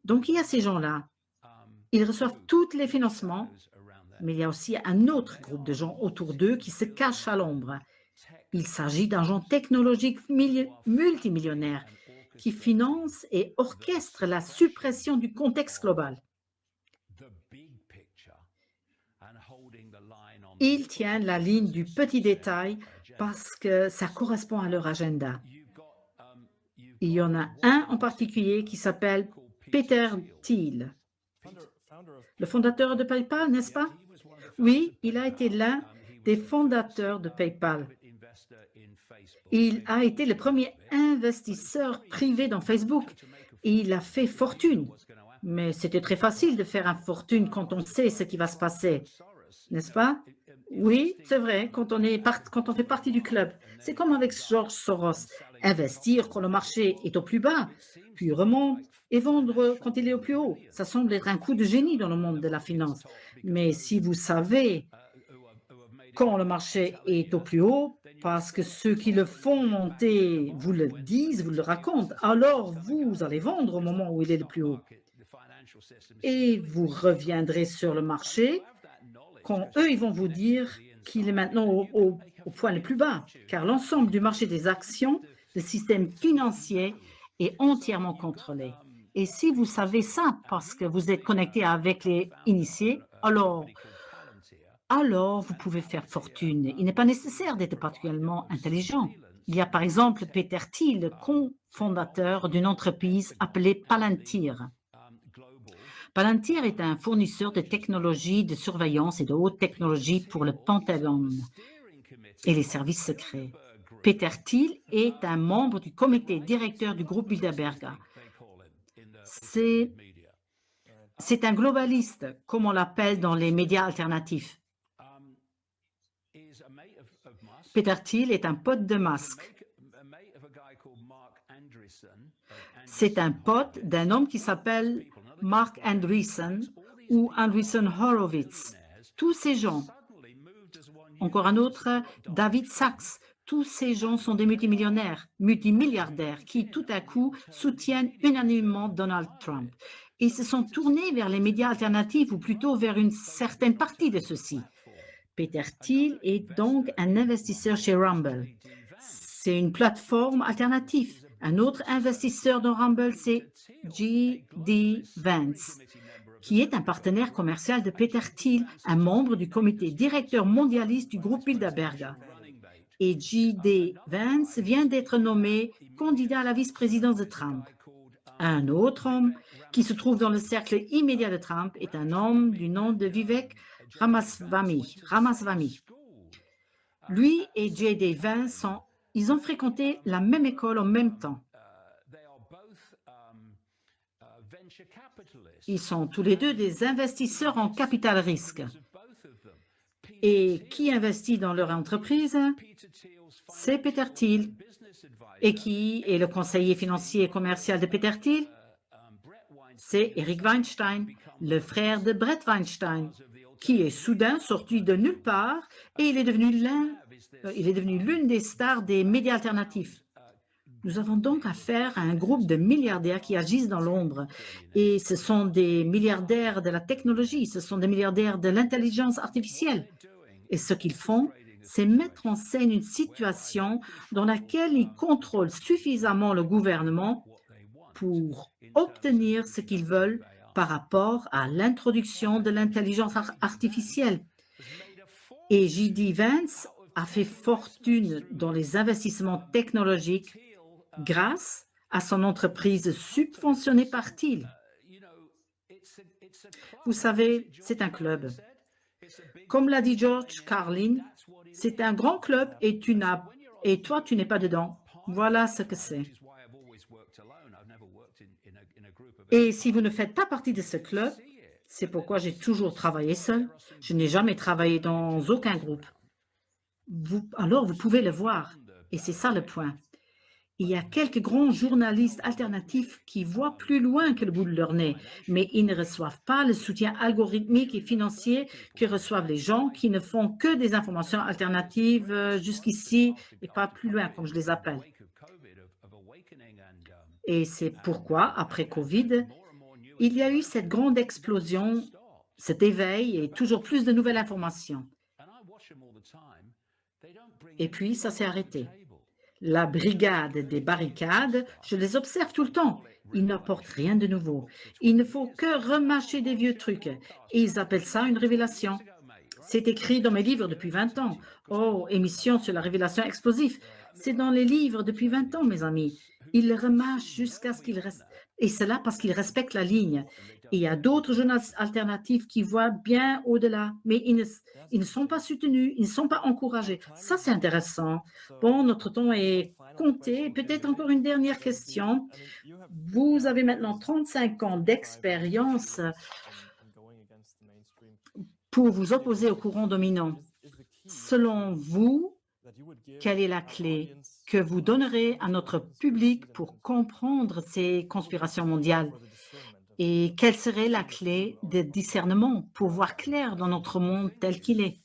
Donc il y a ces gens-là. Ils reçoivent tous les financements, mais il y a aussi un autre groupe de gens autour d'eux qui se cachent à l'ombre. Il s'agit d'un gens technologiques multimillionnaires qui financent et orchestrent la suppression du contexte global. Ils tiennent la ligne du petit détail parce que ça correspond à leur agenda. Il y en a un en particulier qui s'appelle Peter Thiel, le fondateur de PayPal, n'est-ce pas? Oui, il a été l'un des fondateurs de PayPal. Il a été le premier investisseur privé dans Facebook et il a fait fortune. Mais c'était très facile de faire une fortune quand on sait ce qui va se passer, n'est-ce pas? Oui, c'est vrai, quand on fait partie du club. C'est comme avec George Soros, investir quand le marché est au plus bas, puis remonte et vendre quand il est au plus haut. Ça semble être un coup de génie dans le monde de la finance. Mais si vous savez quand le marché est au plus haut, parce que ceux qui le font monter vous le disent, vous le racontent, alors vous allez vendre au moment où il est le plus haut. Et vous reviendrez sur le marché quand eux, ils vont vous dire qu'il est maintenant au point le plus bas, car l'ensemble du marché des actions, le système financier est entièrement contrôlé. Et si vous savez ça parce que vous êtes connecté avec les initiés, alors vous pouvez faire fortune. Il n'est pas nécessaire d'être particulièrement intelligent. Il y a par exemple Peter Thiel, le cofondateur d'une entreprise appelée Palantir. Palantir est un fournisseur de technologies de surveillance et de haute technologie pour le Pentagone et les services secrets. Peter Thiel est un membre du comité directeur du groupe Bilderberg. C'est un globaliste, comme on l'appelle dans les médias alternatifs. Peter Thiel est un pote de Musk. C'est un pote d'un homme qui s'appelle Mark Andreessen ou Andreessen Horowitz. Tous ces gens. Encore un autre, David Sachs. Tous ces gens sont des multimillionnaires, multimilliardaires qui tout à coup soutiennent unanimement Donald Trump. Ils se sont tournés vers les médias alternatifs ou plutôt vers une certaine partie de ceux-ci. Peter Thiel est donc un investisseur chez Rumble. C'est une plateforme alternative. Un autre investisseur dans Rumble, c'est J.D. Vance, qui est un partenaire commercial de Peter Thiel, un membre du comité directeur mondialiste du groupe Bilderberger. Et J.D. Vance vient d'être nommé candidat à la vice-présidence de Trump. Un autre homme qui se trouve dans le cercle immédiat de Trump est un homme du nom de Vivek Ramaswamy. Lui et J.D. Vance ils ont fréquenté la même école en même temps. Ils sont tous les deux des investisseurs en capital risque. Et qui investit dans leur entreprise? C'est Peter Thiel. Et qui est le conseiller financier et commercial de Peter Thiel? C'est Eric Weinstein, le frère de Brett Weinstein, qui est soudain sorti de nulle part et il est devenu l'une des stars des médias alternatifs. Nous avons donc affaire à un groupe de milliardaires qui agissent dans l'ombre. Et ce sont des milliardaires de la technologie, ce sont des milliardaires de l'intelligence artificielle. Et ce qu'ils font, c'est mettre en scène une situation dans laquelle ils contrôlent suffisamment le gouvernement pour obtenir ce qu'ils veulent par rapport à l'introduction de l'intelligence artificielle. Et J.D. Vance a fait fortune dans les investissements technologiques grâce à son entreprise subventionnée par Thiel. Vous savez, c'est un club. Comme l'a dit George Carlin, c'est un grand club et toi, tu n'es pas dedans. Voilà ce que c'est. Et si vous ne faites pas partie de ce club, c'est pourquoi j'ai toujours travaillé seul. Je n'ai jamais travaillé dans aucun groupe. Alors, vous pouvez le voir. Et c'est ça le point. Il y a quelques grands journalistes alternatifs qui voient plus loin que le bout de leur nez, mais ils ne reçoivent pas le soutien algorithmique et financier que reçoivent les gens qui ne font que des informations alternatives jusqu'ici et pas plus loin, comme je les appelle. Et c'est pourquoi, après COVID, il y a eu cette grande explosion, cet éveil et toujours plus de nouvelles informations. Et puis, ça s'est arrêté. La brigade des barricades, je les observe tout le temps. Ils n'apportent rien de nouveau. Il ne faut que remâcher des vieux trucs. Et ils appellent ça une révélation. C'est écrit dans mes livres depuis 20 ans. Oh, émission sur la révélation explosive. C'est dans les livres depuis 20 ans, mes amis. Ils le remâchent jusqu'à ce qu'il reste. Et cela parce qu'ils respectent la ligne. Et il y a d'autres journalistes alternatifs qui voient bien au-delà, mais ils ne sont pas soutenus, ils ne sont pas encouragés. Ça, c'est intéressant. Bon, notre temps est compté. Peut-être encore une dernière question. Vous avez maintenant 35 ans d'expérience pour vous opposer au courant dominant. Selon vous, quelle est la clé que vous donnerez à notre public pour comprendre ces conspirations mondiales? Et quelle serait la clé de discernement pour voir clair dans notre monde tel qu'il est?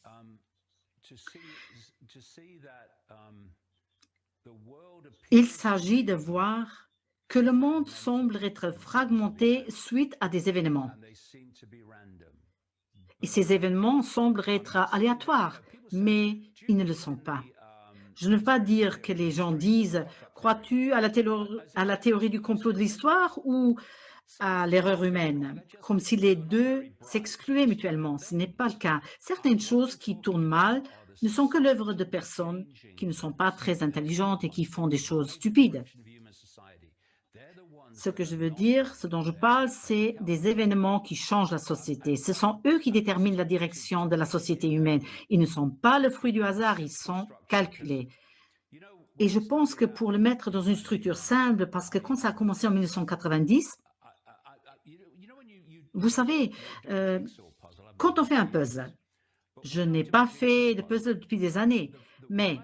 Il s'agit de voir que le monde semble être fragmenté suite à des événements. Et ces événements semblent être aléatoires, mais ils ne le sont pas. Je ne veux pas dire que les gens disent « Crois-tu à la théorie du complot de l'histoire ou à l'erreur humaine ?» comme si les deux s'excluaient mutuellement. Ce n'est pas le cas. Certaines choses qui tournent mal ne sont que l'œuvre de personnes qui ne sont pas très intelligentes et qui font des choses stupides. Ce que je veux dire, ce dont je parle, c'est des événements qui changent la société. Ce sont eux qui déterminent la direction de la société humaine. Ils ne sont pas le fruit du hasard, ils sont calculés. Et je pense que pour le mettre dans une structure simple, parce que quand ça a commencé en 1990, vous savez, quand on fait un puzzle, je n'ai pas fait de puzzle depuis des années, mais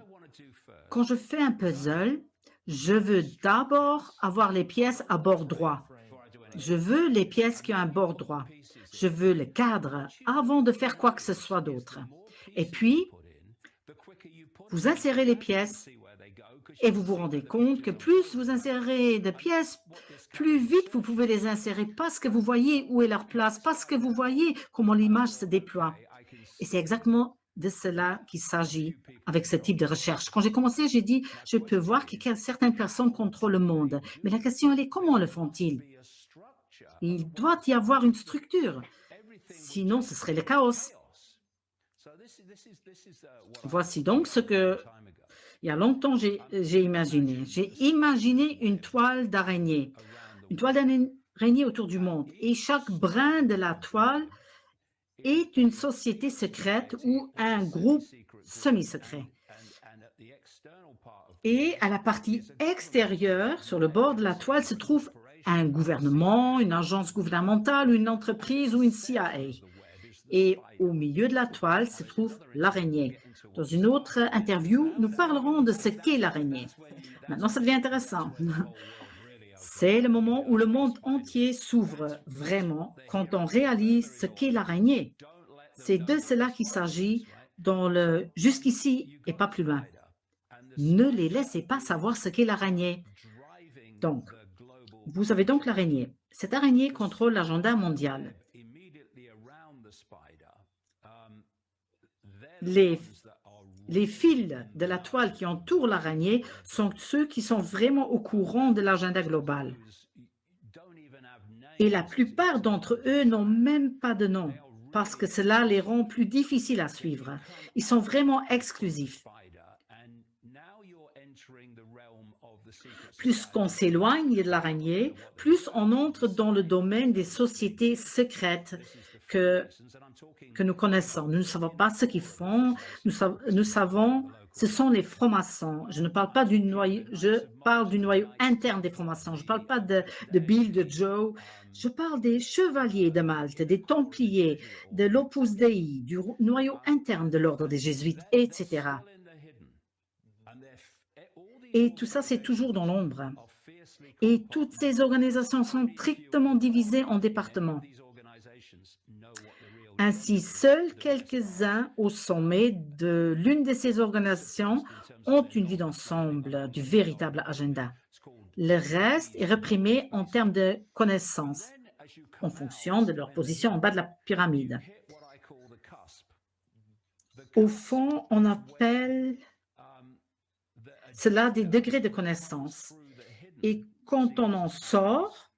quand je fais un puzzle, je veux d'abord avoir les pièces à bord droit. Je veux les pièces qui ont un bord droit. Je veux le cadre avant de faire quoi que ce soit d'autre. Et puis, vous insérez les pièces et vous vous rendez compte que plus vous insérez de pièces, plus vite vous pouvez les insérer parce que vous voyez où est leur place, parce que vous voyez comment l'image se déploie. Et c'est exactement de cela qu'il s'agit avec ce type de recherche. Quand j'ai commencé, j'ai dit, je peux voir que certaines personnes contrôlent le monde. Mais la question, elle est, comment le font-ils? Il doit y avoir une structure. Sinon, ce serait le chaos. Voici donc ce que, il y a longtemps, j'ai imaginé. J'ai imaginé une toile d'araignée autour du monde. Et chaque brin de la toile est une société secrète ou un groupe semi-secret. Et à la partie extérieure, sur le bord de la toile, se trouve un gouvernement, une agence gouvernementale, une entreprise ou une CIA. Et au milieu de la toile se trouve l'araignée. Dans une autre interview, nous parlerons de ce qu'est l'araignée. Maintenant, ça devient intéressant. C'est le moment où le monde entier s'ouvre vraiment quand on réalise ce qu'est l'araignée. C'est de cela qu'il s'agit dans le jusqu'ici et pas plus loin. Ne les laissez pas savoir ce qu'est l'araignée. Donc, vous avez donc l'araignée. Cette araignée contrôle l'agenda mondial. Les fils de la toile qui entourent l'araignée sont ceux qui sont vraiment au courant de l'agenda global. Et la plupart d'entre eux n'ont même pas de nom parce que cela les rend plus difficiles à suivre. Ils sont vraiment exclusifs. Plus qu'on s'éloigne de l'araignée, plus on entre dans le domaine des sociétés secrètes que nous connaissons. Nous ne savons pas ce qu'ils font. Nous savons, ce sont les francs-maçons. Je ne parle pas du noyau, je parle du noyau interne des francs-maçons. Je ne parle pas de Bill, de Joe. Je parle des chevaliers de Malte, des templiers, de l'Opus Dei, du noyau interne de l'ordre des jésuites, etc. Et tout ça, c'est toujours dans l'ombre. Et toutes ces organisations sont strictement divisées en départements. Ainsi, seuls quelques-uns au sommet de l'une de ces organisations ont une vue d'ensemble du véritable agenda. Le reste est réprimé en termes de connaissances, en fonction de leur position en bas de la pyramide. Au fond, on appelle cela des degrés de connaissance. Et quand on en sort,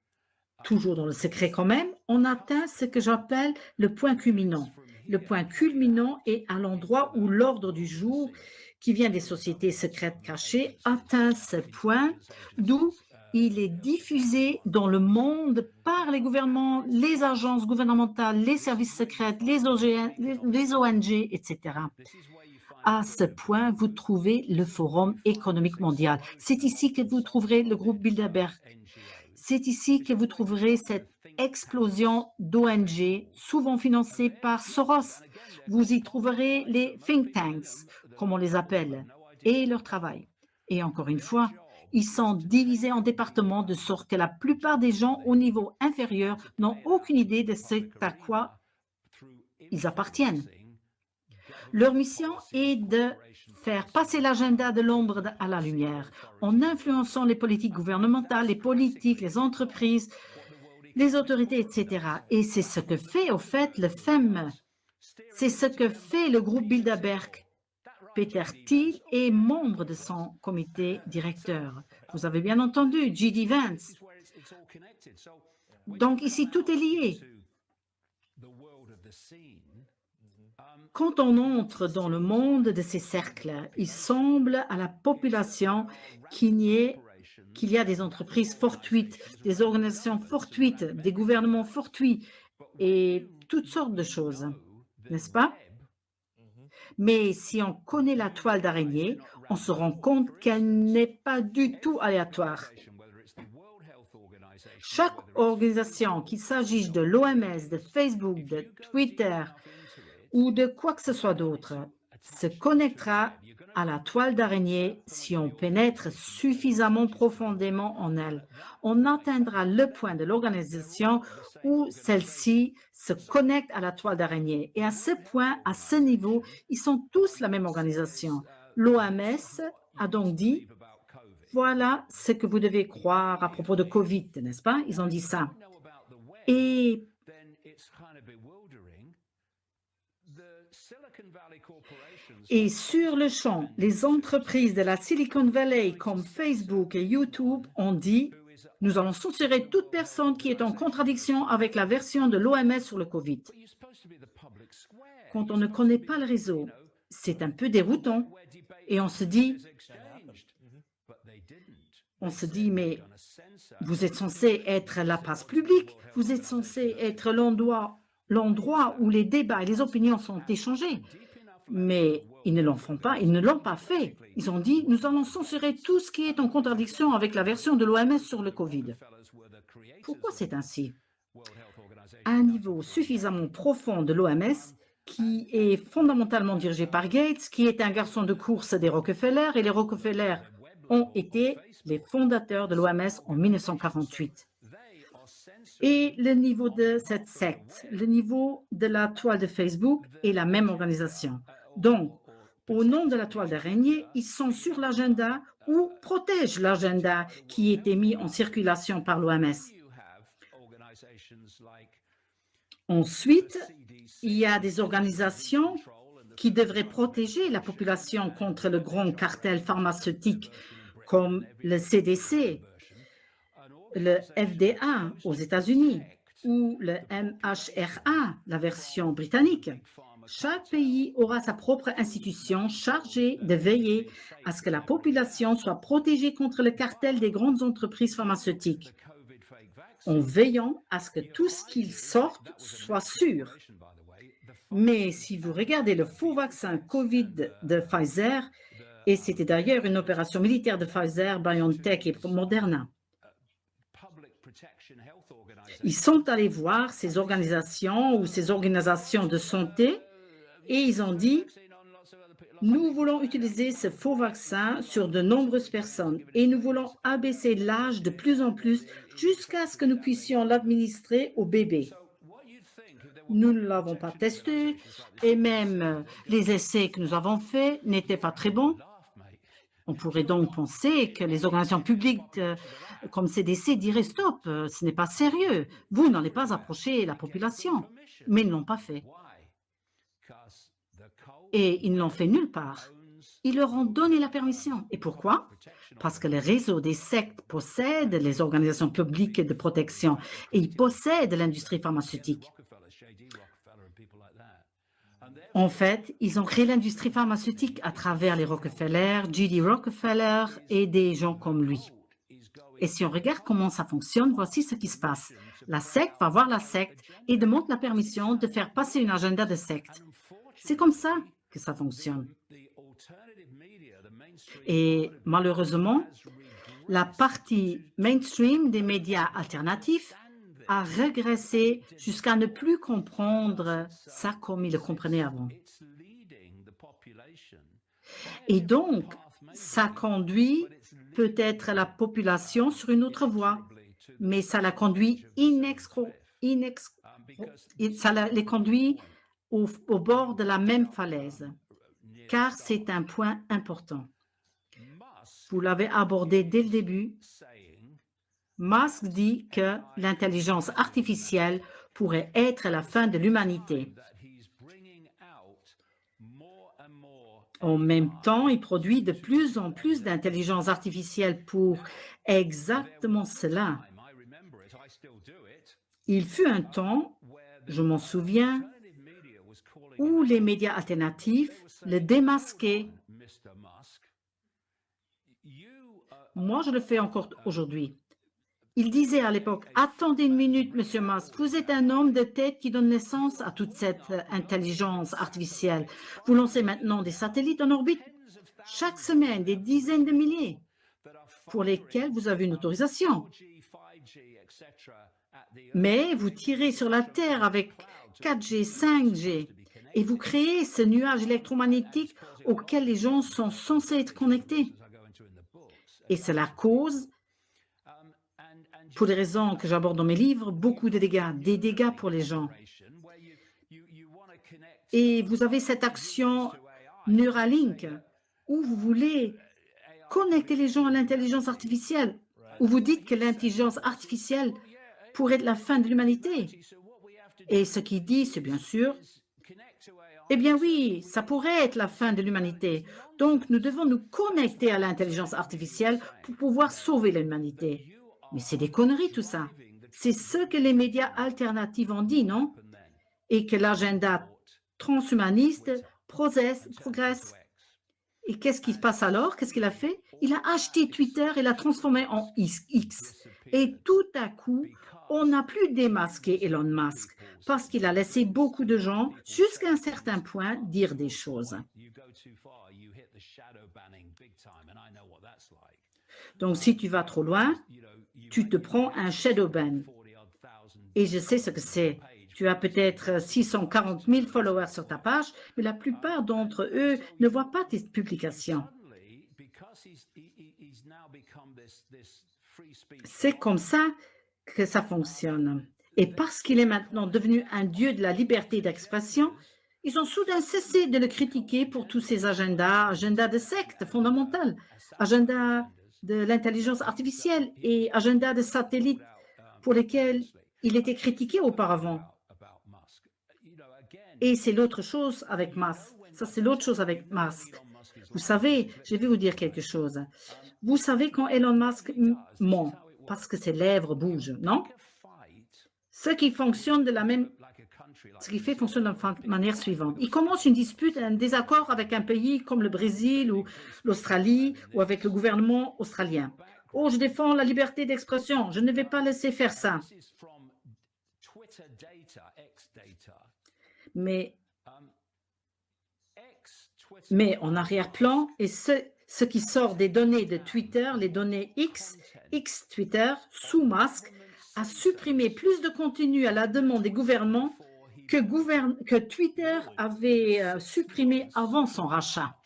toujours dans le secret quand même, on atteint ce que j'appelle le point culminant. Le point culminant est à l'endroit où l'ordre du jour, qui vient des sociétés secrètes cachées, atteint ce point d'où il est diffusé dans le monde par les gouvernements, les agences gouvernementales, les services secrets, les ONG, etc. À ce point, vous trouvez le Forum économique mondial. C'est ici que vous trouverez le groupe Bilderberg. C'est ici que vous trouverez cette explosion d'ONG, souvent financées par Soros. Vous y trouverez les think tanks, comme on les appelle, et leur travail. Et encore une fois, ils sont divisés en départements de sorte que la plupart des gens au niveau inférieur n'ont aucune idée de ce à quoi ils appartiennent. Leur mission est de faire passer l'agenda de l'ombre à la lumière en influençant les politiques gouvernementales, les politiques, les entreprises, les autorités, etc. Et c'est ce que fait, au fait, le FEM. C'est ce que fait le groupe Bilderberg. Peter Thiel est membre de son comité directeur. Vous avez bien entendu, J.D. Vance. Donc ici, tout est lié. Quand on entre dans le monde de ces cercles, il semble à la population qu'il y a des entreprises fortuites, des organisations fortuites, des gouvernements fortuits et toutes sortes de choses, n'est-ce pas? Mais si on connaît la toile d'araignée, on se rend compte qu'elle n'est pas du tout aléatoire. Chaque organisation, qu'il s'agisse de l'OMS, de Facebook, de Twitter ou de quoi que ce soit d'autre, se connectera à la toile d'araignée si on pénètre suffisamment profondément en elle. On atteindra le point de l'organisation où celle-ci se connecte à la toile d'araignée. Et à ce point, à ce niveau, ils sont tous la même organisation. L'OMS a donc dit, voilà ce que vous devez croire à propos de COVID, n'est-ce pas? Ils ont dit ça. Et Et sur le champ, les entreprises de la Silicon Valley comme Facebook et YouTube ont dit « Nous allons censurer toute personne qui est en contradiction avec la version de l'OMS sur le Covid ». Quand on ne connaît pas le réseau, c'est un peu déroutant et on se dit mais vous êtes censé être la place publique, vous êtes censé être l'endroit où les débats et les opinions sont échangés. Mais ils ne l'en font pas, ils ne l'ont pas fait. Ils ont dit, nous allons censurer tout ce qui est en contradiction avec la version de l'OMS sur le Covid. Pourquoi c'est ainsi? À un niveau suffisamment profond de l'OMS, qui est fondamentalement dirigé par Gates, qui est un garçon de course des Rockefeller, et les Rockefeller ont été les fondateurs de l'OMS en 1948. Et le niveau de cette secte, le niveau de la toile de Facebook est la même organisation. Donc, au nom de la toile d'araignée, ils sont sur l'agenda ou protègent l'agenda qui a été mis en circulation par l'OMS. Ensuite, il y a des organisations qui devraient protéger la population contre le grand cartel pharmaceutique comme le CDC, le FDA aux États-Unis ou le MHRA, la version britannique. Chaque pays aura sa propre institution chargée de veiller à ce que la population soit protégée contre le cartel des grandes entreprises pharmaceutiques, en veillant à ce que tout ce qu'ils sortent soit sûr. Mais si vous regardez le faux vaccin COVID de Pfizer, et c'était d'ailleurs une opération militaire de Pfizer, BioNTech et Moderna, ils sont allés voir ces organisations ou ces organisations de santé et ils ont dit « Nous voulons utiliser ce faux vaccin sur de nombreuses personnes et nous voulons abaisser l'âge de plus en plus jusqu'à ce que nous puissions l'administrer aux bébés. » Nous ne l'avons pas testé et même les essais que nous avons faits n'étaient pas très bons. On pourrait donc penser que les organisations publiques comme CDC diraient « Stop, ce n'est pas sérieux, vous n'allez pas approcher la population ». Mais ils ne l'ont pas fait. Et ils ne l'ont fait nulle part. Ils leur ont donné la permission. Et pourquoi? Parce que le réseau des sectes possède les organisations publiques de protection et ils possèdent l'industrie pharmaceutique. En fait, ils ont créé l'industrie pharmaceutique à travers les Rockefeller, J.D. Rockefeller et des gens comme lui. Et si on regarde comment ça fonctionne, voici ce qui se passe. La secte va voir la secte et demande la permission de faire passer une agenda de secte. C'est comme ça que ça fonctionne. Et malheureusement, la partie mainstream des médias alternatifs a régressé jusqu'à ne plus comprendre ça comme ils le comprenaient avant. Et donc, ça conduit peut-être la population sur une autre voie, mais ça la conduit ça les conduit au bord de la même falaise, car c'est un point important. Vous l'avez abordé dès le début. Musk dit que l'intelligence artificielle pourrait être la fin de l'humanité. En même temps, il produit de plus en plus d'intelligence artificielle pour exactement cela. Il fut un temps, je m'en souviens, où les médias alternatifs le démasquaient. Moi, je le fais encore aujourd'hui. Il disait à l'époque, « Attendez une minute, Monsieur Musk, vous êtes un homme de tête qui donne naissance à toute cette intelligence artificielle. Vous lancez maintenant des satellites en orbite chaque semaine, des dizaines de milliers, pour lesquels vous avez une autorisation. Mais vous tirez sur la Terre avec 4G, 5G, et vous créez ce nuage électromagnétique auquel les gens sont censés être connectés. Et cela cause, pour les raisons que j'aborde dans mes livres, beaucoup de dégâts, des dégâts pour les gens. Et vous avez cette action Neuralink, où vous voulez connecter les gens à l'intelligence artificielle, où vous dites que l'intelligence artificielle pourrait être la fin de l'humanité. Et ce qu'il dit, c'est bien sûr, Eh bien oui, ça pourrait être la fin de l'humanité. Donc, nous devons nous connecter à l'intelligence artificielle pour pouvoir sauver l'humanité. Mais c'est des conneries tout ça. C'est ce que les médias alternatifs ont dit, non? Et que l'agenda transhumaniste progresse. Et qu'est-ce qui se passe alors? Qu'est-ce qu'il a fait? Il a acheté Twitter et l'a transformé en X. Et tout à coup, on n'a plus démasqué Elon Musk parce qu'il a laissé beaucoup de gens, jusqu'à un certain point, dire des choses. Donc, si tu vas trop loin, tu te prends un shadow ban. Et je sais ce que c'est. Tu as peut-être 640 000 followers sur ta page, mais la plupart d'entre eux ne voient pas tes publications. C'est comme ça que ça fonctionne. Et parce qu'il est maintenant devenu un dieu de la liberté d'expression, ils ont soudain cessé de le critiquer pour tous ses agendas de secte fondamentale, agendas de l'intelligence artificielle et agendas de satellites pour lesquels il était critiqué auparavant. Et c'est l'autre chose avec Musk. Ça, c'est l'autre chose avec Musk. Vous savez, je vais vous dire quelque chose. Vous savez quand Elon Musk ment, parce que ses lèvres bougent, non? Ce qui fonctionne de la manière suivante. Il commence une dispute, un désaccord avec un pays comme le Brésil ou l'Australie ou avec le gouvernement australien. Oh, je défends la liberté d'expression, je ne vais pas laisser faire ça. Mais en arrière-plan, et ce qui sort des données de Twitter, les données Twitter, sous Musk, a supprimé plus de contenu à la demande des gouvernements que Twitter avait supprimé avant son rachat.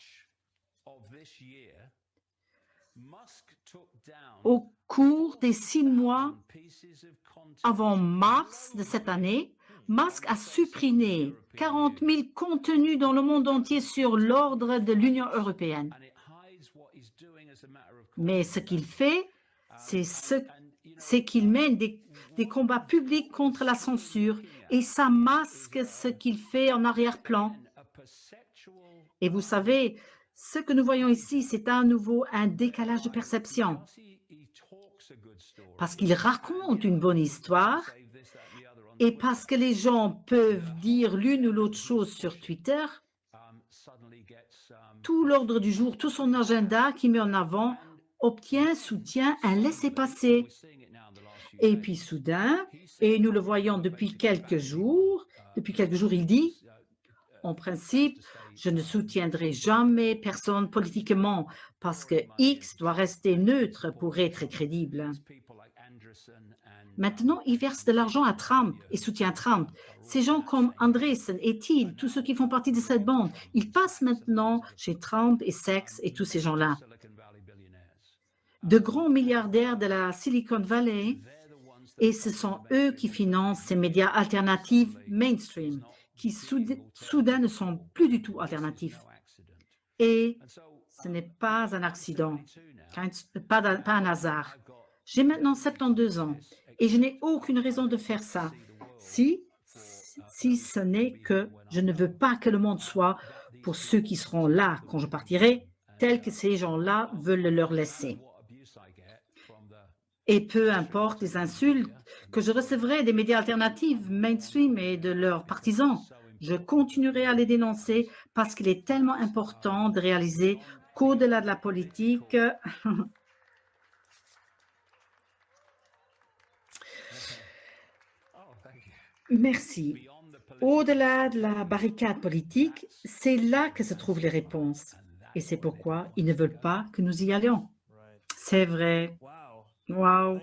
Au cours des 6 mois avant mars de cette année, Musk a supprimé 40 000 contenus dans le monde entier sur l'ordre de l'Union européenne. Mais ce qu'il fait, c'est qu'il mène des combats publics contre la censure et ça masque ce qu'il fait en arrière-plan. Et vous savez, ce que nous voyons ici, c'est à nouveau un décalage de perception. Parce qu'il raconte une bonne histoire et parce que les gens peuvent dire l'une ou l'autre chose sur Twitter, tout l'ordre du jour, tout son agenda qu'il met en avant soutient un laissez-passer. Et puis soudain, et nous le voyons depuis quelques jours, il dit, en principe, je ne soutiendrai jamais personne politiquement parce que X doit rester neutre pour être crédible. Maintenant, il verse de l'argent à Trump et soutient Trump. Ces gens comme Andreessen et Thiel, tous ceux qui font partie de cette bande, ils passent maintenant chez Trump et Sachs et tous ces gens-là. De grands milliardaires de la Silicon Valley, et ce sont eux qui financent ces médias alternatifs mainstream, qui soudain ne sont plus du tout alternatifs. Et ce n'est pas un accident, pas un hasard. J'ai maintenant 72 ans et je n'ai aucune raison de faire ça, si ce n'est que je ne veux pas que le monde soit, pour ceux qui seront là quand je partirai, tel que ces gens-là veulent leur laisser. Et peu importe les insultes que je recevrai des médias alternatifs, mainstream et de leurs partisans, je continuerai à les dénoncer parce qu'il est tellement important de réaliser qu'au-delà de la politique, merci. Au-delà de la barricade politique, c'est là que se trouvent les réponses. Et c'est pourquoi ils ne veulent pas que nous y allions. C'est vrai. Wow.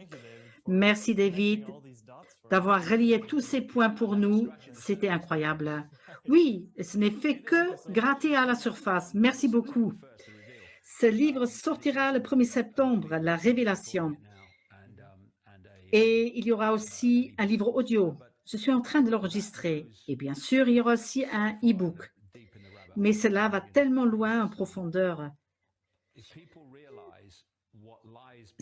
Merci, David, d'avoir relié tous ces points pour nous. C'était incroyable. Oui, ce n'est fait que gratter à la surface. Merci beaucoup. Ce livre sortira le 1er septembre, La Révélation. Et il y aura aussi un livre audio. Je suis en train de l'enregistrer. Et bien sûr, il y aura aussi un e-book. Mais cela va tellement loin en profondeur.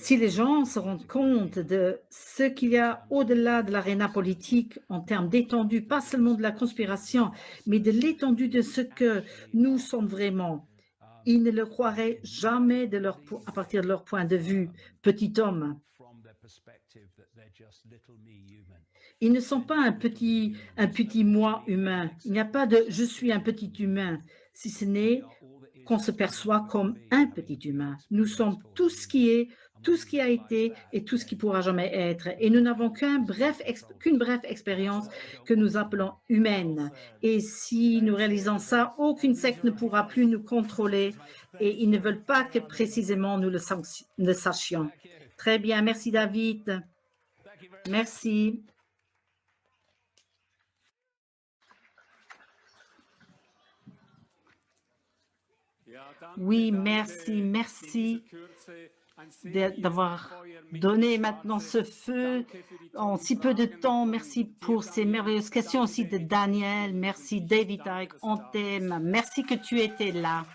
Si les gens se rendent compte de ce qu'il y a au-delà de l'aréna politique en termes d'étendue, pas seulement de la conspiration, mais de l'étendue de ce que nous sommes vraiment, ils ne le croiraient jamais à partir de leur point de vue, petit homme. Ils ne sont pas un petit moi humain. Il n'y a pas de je suis un petit humain, si ce n'est qu'on se perçoit comme un petit humain. Nous sommes tout ce qui est, tout ce qui a été et tout ce qui pourra jamais être. Et nous n'avons qu'une brève expérience que nous appelons humaine. Et si nous réalisons ça, aucune secte ne pourra plus nous contrôler et ils ne veulent pas que précisément nous le sachions. Très bien, merci David. Merci. Oui, merci d'avoir donné maintenant ce feu en si peu de temps. Merci pour ces merveilleuses questions aussi de Daniel. Merci David Icke, on t'aime. Merci que tu étais là.